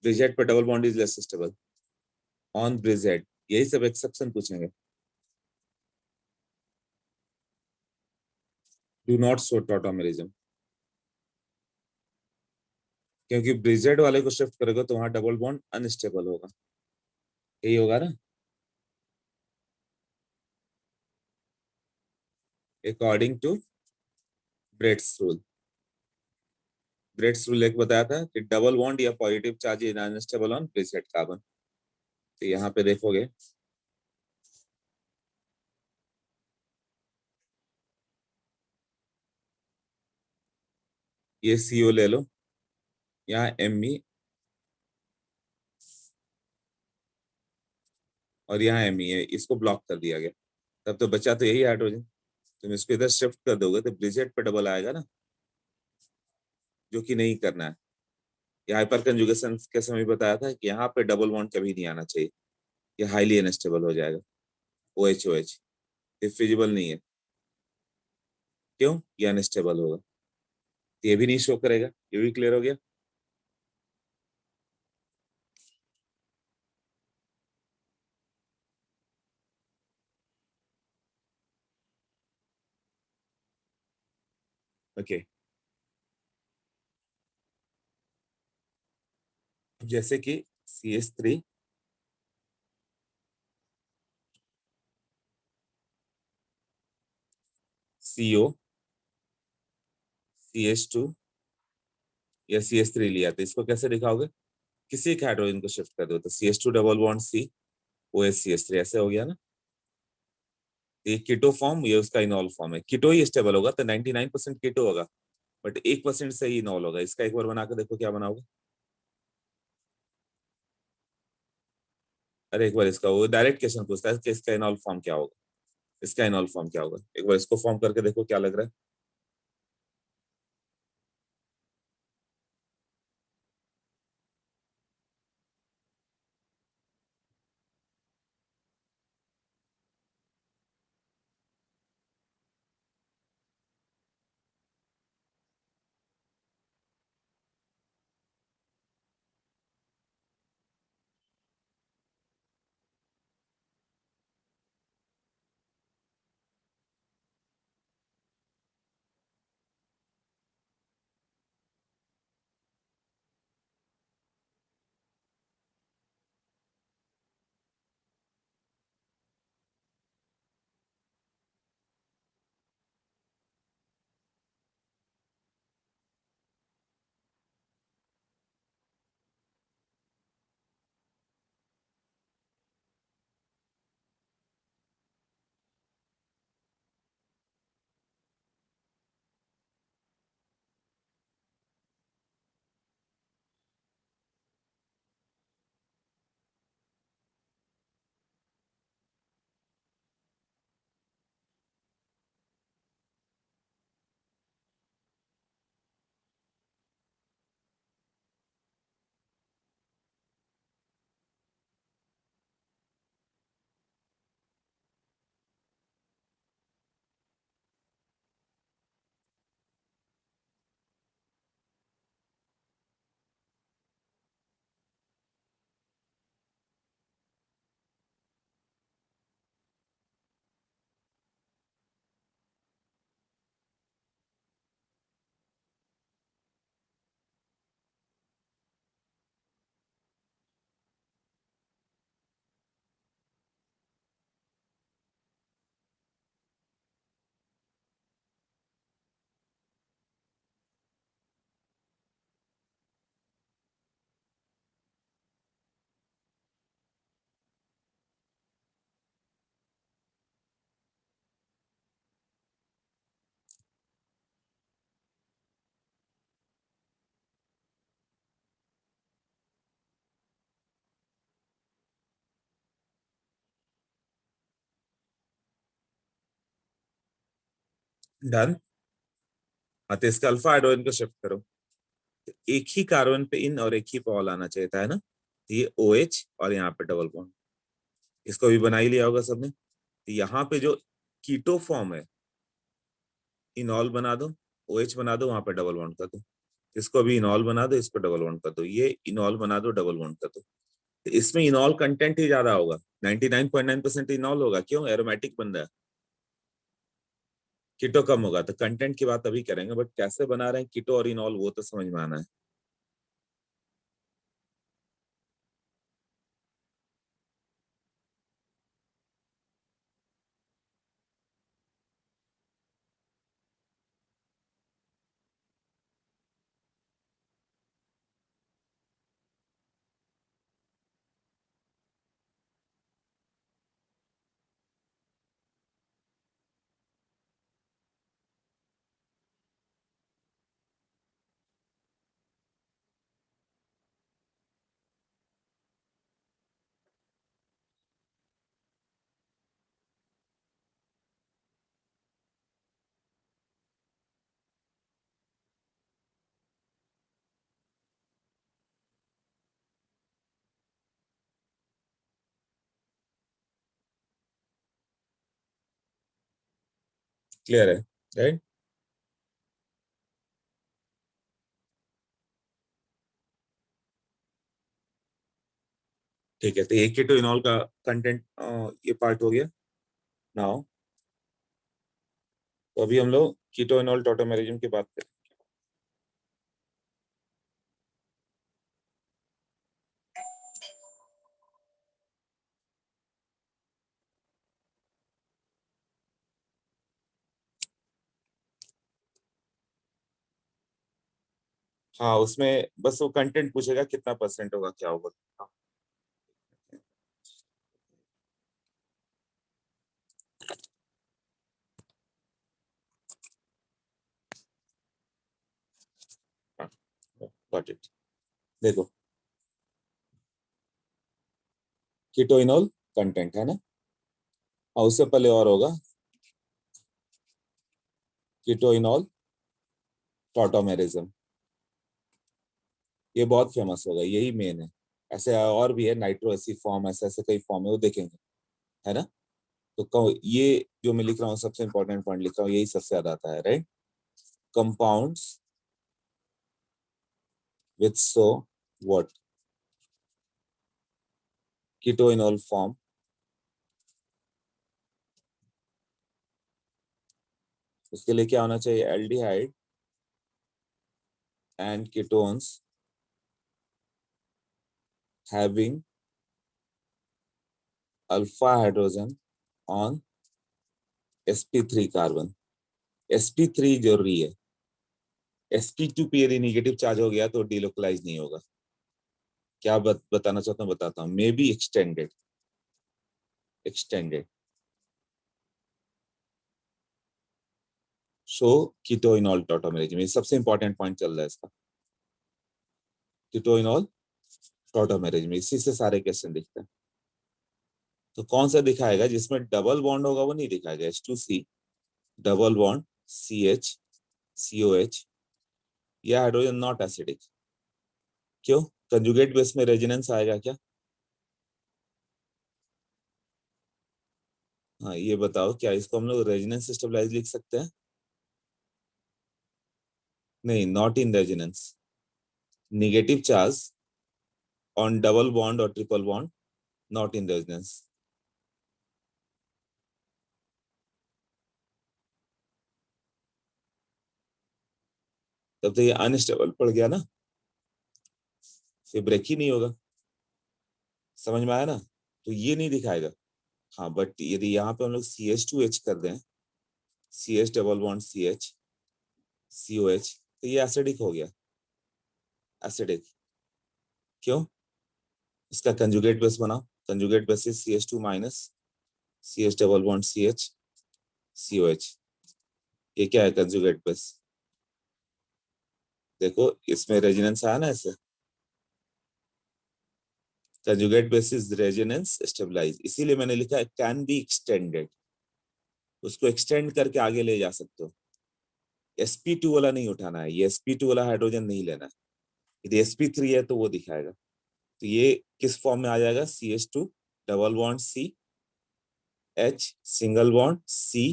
ब्रिजेड पर double bond is less stable on bridgehead, यही सब एक्सेप्शन पूछेंगे। डू नॉट शो टॉटोमेरिज्म, क्योंकि ब्रिजेड वाले को शिफ्ट करेगा तो वहां डबल बॉन्ड अनस्टेबल होगा, यही होगा ना according to Bredt's rule. Bredt's rule एक बताया था कि डबल बॉन्ड या positive charge is unstable on bridgehead carbon. तो यहाँ पे देखोगे ये CO ले लो, यहाँ Me और यहाँ Me है, इसको ब्लॉक कर दिया गया। तब तो बचा तो यही हाइड्रोजन। तुम इसको इधर शिफ्ट कर दोगे तो ब्रिजेड पे डबल आएगा ना, जो कि नहीं करना है। ये हाइपर कंजुगेशन के समय बताया था कि यहाँ पे डबल बॉन्ड कभी नहीं आना चाहिए, ये हाईली अनस्टेबल हो जाएगा। OH OH ये फिजिबल नहीं है, क्यों? ये अनस्टेबल होगा, ये भी नहीं शो करेगा। ये भी क्लियर हो गया? ओके, जैसे कि CH3 CO CH2 या CH3 लिया तो इसको कैसे दिखाओगे? किसी एक हाइड्रोजन को शिफ्ट कर दो तो CH2 double bond C OH CH3 ऐसे हो गया ना। ये कीटो फॉर्म, ये उसका इनॉल फॉर्म है। कीटो ही स्टेबल होगा तो 99% कीटो होगा, बट 1% से ही इनॉल होगा। इसका एक बार बना के देखो क्या बनाओगे। अरे एक बार इसका वो डायरेक्ट क्वेश्चन पूछता है कि इसका इनॉल फॉर्म क्या होगा, इसका इनॉल फॉर्म क्या होगा। एक बार इसको फॉर्म करके देखो क्या लग रहा है। डन। हाँ तो इसका अल्फा हाइड्रोजन को शिफ्ट करो, तो एक ही कार्बन पे इन और एक ही पे ऑल आना चाहिए था, है ना। तो ये OH और यहाँ पे डबल बॉन्ड, इसको भी बना ही लिया होगा सबने। तो यहाँ पे जो कीटो फॉर्म है, इनॉल बना दो, OH बना दो, वहां पे डबल बॉन्ड कर दो। इसको भी इनॉल बना दो, इसको डबल बॉन्ड कर दो, ये इनॉल बना दो, डबल बॉन्ड कर दो। तो इसमें इनॉल कंटेंट ही ज्यादा होगा, 99.9% इनॉल होगा। क्यों? एरोमेटिक बन रहा है। कीटो कम होगा, तो कंटेंट की बात अभी करेंगे, बट कैसे बना रहे हैं कीटो और इनॉल वो तो समझ में आना है। क्लियर है, राइट। ठीक है, तो ये कीटो इनॉल का कंटेंट ये पार्ट हो गया। नाउ तो अभी हम लोग कीटो इनॉल टॉटोमेरिज्म की बात करें। हाँ, उसमें बस वो कंटेंट पूछेगा कितना परसेंट होगा, क्या होगा। हाँ, हाँ, गॉट इट। देखो, कीटो इनॉल कंटेंट है ना, और उससे पहले और होगा कीटो इनॉल टॉटोमेरिज्म। ये बहुत फेमस होगा, यही मेन है। ऐसे और भी है, नाइट्रो एसी फॉर्म, ऐसे ऐसे कई फॉर्म है, वो देखेंगे, है ना। तो ये जो मैं लिख रहा हूँ सबसे इंपॉर्टेंट पॉइंट लिख रहा हूँ, यही सबसे ज्यादा आता है, right. Compounds with so what keto enol form, उसके लिए क्या होना चाहिए, aldehyde and ketones having alpha hydrogen on sp3 carbon. sp3 जरूरी है, sp2 पे यदि निगेटिव चार्ज हो गया तो डिलोकलाइज नहीं होगा। क्या बताना चाहता हूँ, बताता हूँ। May be extended, extended so keto enol tautomerism, ये सबसे इंपॉर्टेंट पॉइंट चल रहा है इसका। कीटो इनॉल टॉटोमेरिज्म, इसी से सारे क्वेश्चन दिखते हैं। तो कौन सा दिखाएगा, जिसमें डबल बॉन्ड होगा वो नहीं दिखाएगा। H2C double bond CH COH, यह हाइड्रोजन नॉट एसिडिक। क्यों? कंजुगेट बेस में रेजोनेंस आएगा क्या? हाँ, ये बताओ, क्या इसको हम लोग रेजोनेंस स्टेबलाइज लिख सकते हैं? नहीं, not in resonance. Negative charge on double bond और triple bond, not in resonance. तब तो ये अनस्टेबल पड़ गया ना, ये ब्रेक ही नहीं होगा। समझ में आया ना, तो ये नहीं दिखाएगा। हाँ, बट यदि यहाँ पे हम लोग CH2H कर दें, CH double bond CH COH, तो ये एसिडिक हो गया, एसिडिक। क्यों? इसका कंजुगेट बेस बनाओ, conjugate base is CH2 minus CH double bond CH COH। ये क्या है कंजुगेट बेस? देखो, इसमें रेजोनेंस आया ना ऐसे, conjugate base is resonance stabilise, इसीलिए मैंने लिखा है कैन बी एक्सटेंडेड। उसको एक्सटेंड करके आगे ले जा सकते हो। sp2 वाला नहीं उठाना है, ये sp2 वाला हाइड्रोजन नहीं लेना है। यदि sp3 है तो वो दिखाएगा। तो ये किस फॉर्म में आ जाएगा, CH2 double bond C H single bond C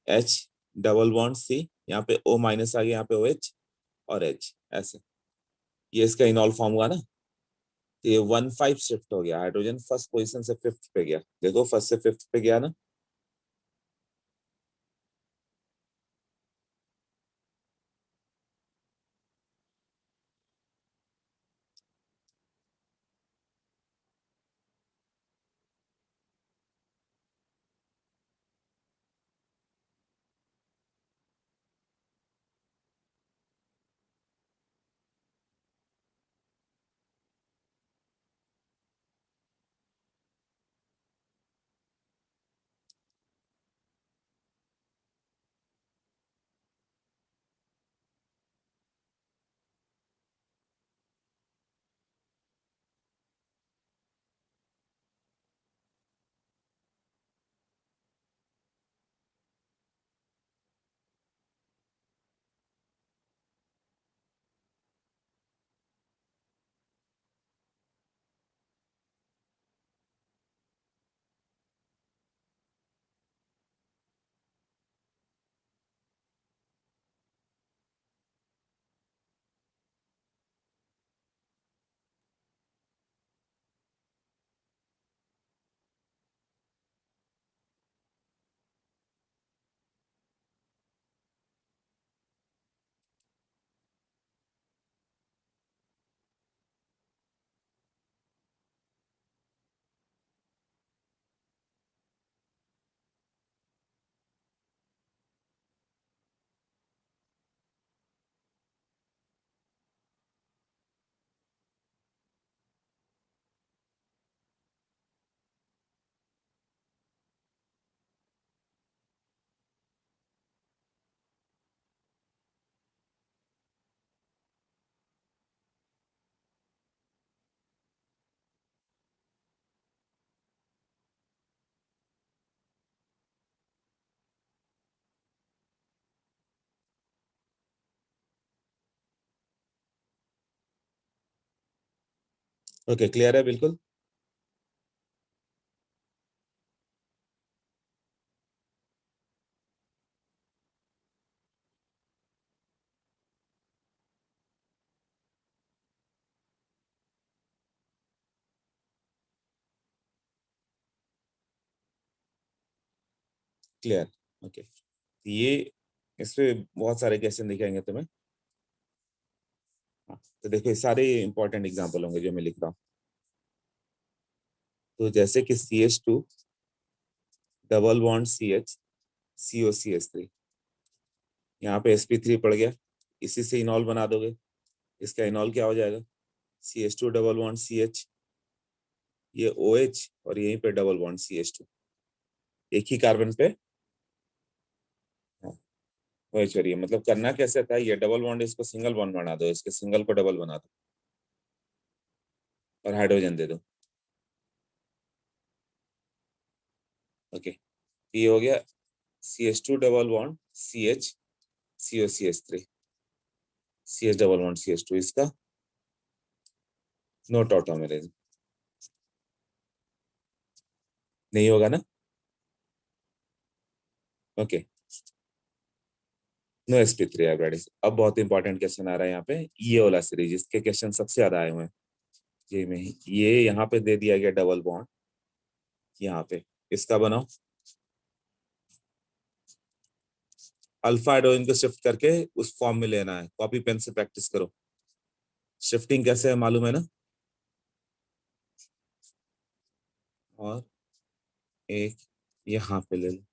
H double bond C, यहाँ पे O माइनस आ गया, यहाँ पे OH और H, ऐसे। ये इसका इनॉल फॉर्म हुआ ना। तो ये 1,5 शिफ्ट हो गया, हाइड्रोजन फर्स्ट पोजीशन से फिफ्थ पे गया। देखो फर्स्ट से फिफ्थ पे गया ना। ओके, क्लियर है बिल्कुल। Clear, okay. ये इस पे बहुत सारे क्वेश्चन दिखाएंगे तुम्हें। हाँ, तो देखो ये सारे इंपॉर्टेंट एग्जांपल होंगे जो मैं लिख रहा हूँ। तो जैसे कि CH2 double bond CH COCH3, यहाँ पे sp3 पड़ गया, इसी से इनॉल बना दोगे। इसका इनॉल क्या हो जाएगा, CH2 डबल बॉन्ड CH, ये OH और यहीं पे डबल बॉन्ड CH2, एक ही कार्बन पे। हाँ, OH और ये मतलब करना कैसे था, ये डबल बॉन्ड इसको सिंगल बॉन्ड बना दो, इसके सिंगल को डबल बना दो और हाइड्रोजन दे दो। ओके, ये हो गया CH2 double bond CH COCH3, CH double bond CH2, इसका नो टॉटोमेरेज नहीं होगा ना। Okay, no sp3 everybody. अब बहुत इंपॉर्टेंट क्वेश्चन आ रहा है यहाँ पे, ये वाला सीरीज, इसके क्वेश्चन सबसे ज्यादा आए हुए हैं ये में। ये यहाँ पे दे दिया गया डबल बॉन्ड, यहाँ पे इसका बनाओ, अल्फा हाइड्रोजन को शिफ्ट करके उस फॉर्म में लेना है। कॉपी पेन से प्रैक्टिस करो, शिफ्टिंग कैसे है मालूम है ना। और एक यहाँ पे ले लो,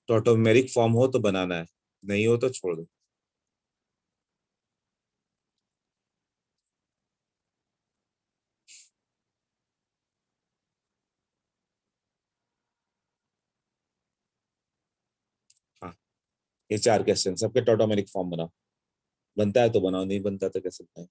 टॉटोमेरिक फॉर्म हो तो बनाना है, नहीं हो तो छोड़ दो। हाँ, ये चार क्वेश्चन सबके टॉटोमेरिक फॉर्म बनाओ, बनता है तो बनाओ, नहीं बनता तो कैसे बनाए।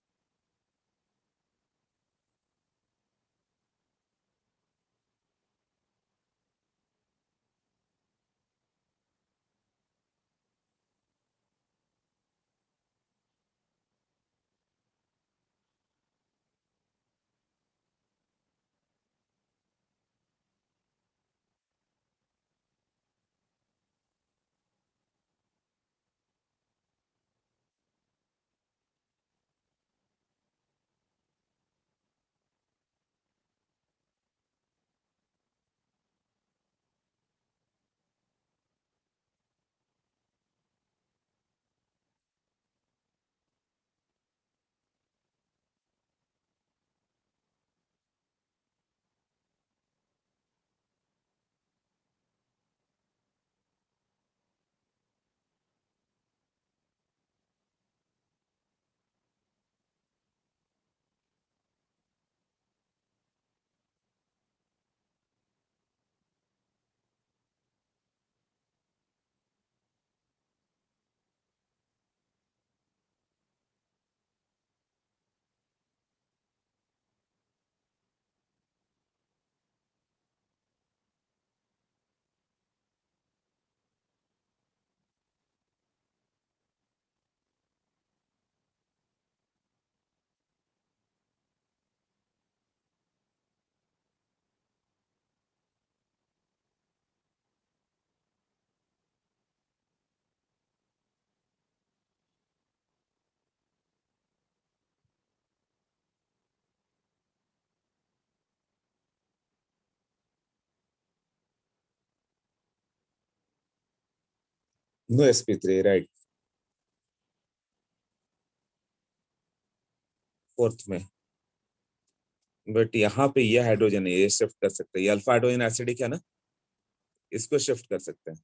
नो sp3, राइट, फोर्थ में। बट यहाँ पे ये हाइड्रोजन है, ये शिफ्ट कर सकते हैं, ये अल्फा हाइड्रोजन एसिडिक है ना, इसको शिफ्ट कर सकते हैं,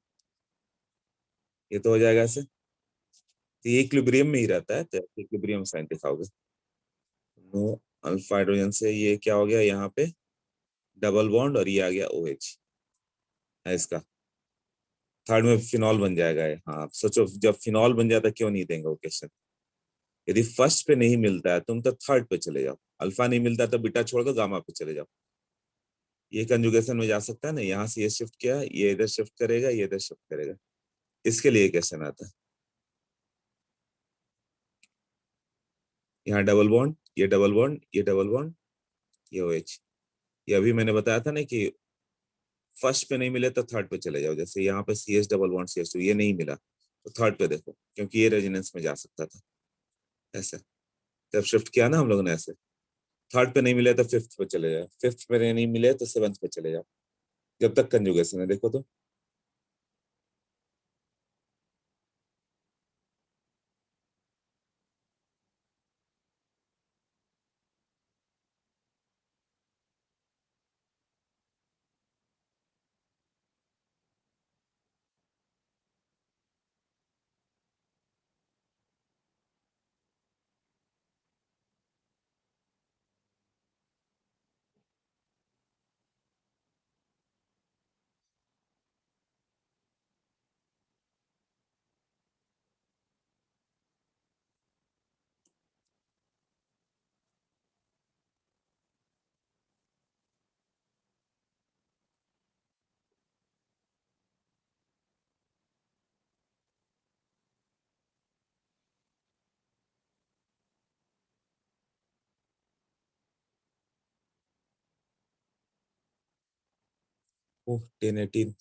ये तो हो जाएगा ऐसे। तो ये इक्विलिब्रियम में ही रहता है, तो इक्विलिब्रियम साइन दिखाओगे। नो अल्फा हाइड्रोजन से ये क्या हो गया यहाँ पे, डबल बॉन्ड, और ये आ गया OH है इसका। थर्ड में फिनॉल बन जाएगा ये। हाँ सोचो, जब फिनॉल बन जाता क्यों नहीं देंगे वो क्वेश्चन। यदि फर्स्ट पे नहीं मिलता है तुम तो थर्ड पे चले जाओ, अल्फा नहीं मिलता तो बीटा छोड़ दो, गामा पे चले जाओ। ये कंजुगेशन में जा सकता है ना, यहाँ से ये शिफ्ट किया, ये इधर शिफ्ट करेगा, ये इधर शिफ्ट करेगा, इसके लिए क्वेश्चन आता है। यहाँ डबल बॉन्ड, ये डबल बॉन्ड, ये डबल बॉन्ड, ये OH। ये अभी मैंने बताया था ना कि फर्स्ट पे नहीं मिले तो थर्ड पे चले जाओ, जैसे यहाँ पे CH डबल बॉन्ड CH2, ये नहीं मिला तो थर्ड पे देखो, क्योंकि ये रेजोनेंस में जा सकता था ऐसे। जब शिफ्ट किया ना हम लोगों ने ऐसे, थर्ड पे नहीं मिले तो फिफ्थ पे चले जाओ, फिफ्थ पे नहीं मिले तो सेवंथ पे चले जाओ, जब तक कंजुगेशन है। देखो तो ओह 10-18,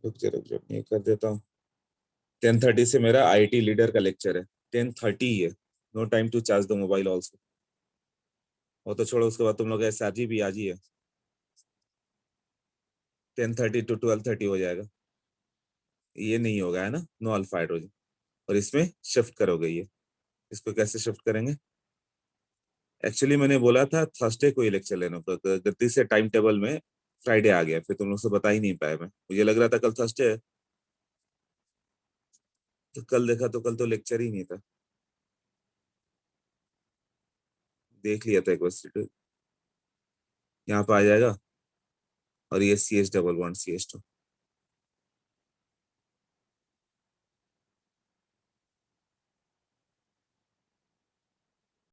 रुक जा ये कर देता हूँ। 10:30 से मेरा IT लीडर का लेक्चर है, 10:30 ही है। No time to charge the mobile also. वो तो छोड़ो, उसके बाद तुम लोग SRG भी आज ही है, 10:30 to 12:30 हो जाएगा। ये नहीं होगा है ना, नो अल्फा हाइड्रोजन, और इसमें शिफ्ट करोगे ये, इसको कैसे शिफ्ट करेंगे। एक्चुअली मैंने बोला था थर्सडे को ये लेक्चर लेना, तो गलती से टाइम टेबल में फ्राइडे आ गया, फिर तुम लोग से बता ही नहीं पाया मैं, मुझे लग रहा था कल थर्सडे है, तो कल देखा तो कल तो लेक्चर ही नहीं था। देख लिया था एक बार, यहाँ पे आ जाएगा, और ये CH डबल बॉन्ड CH2,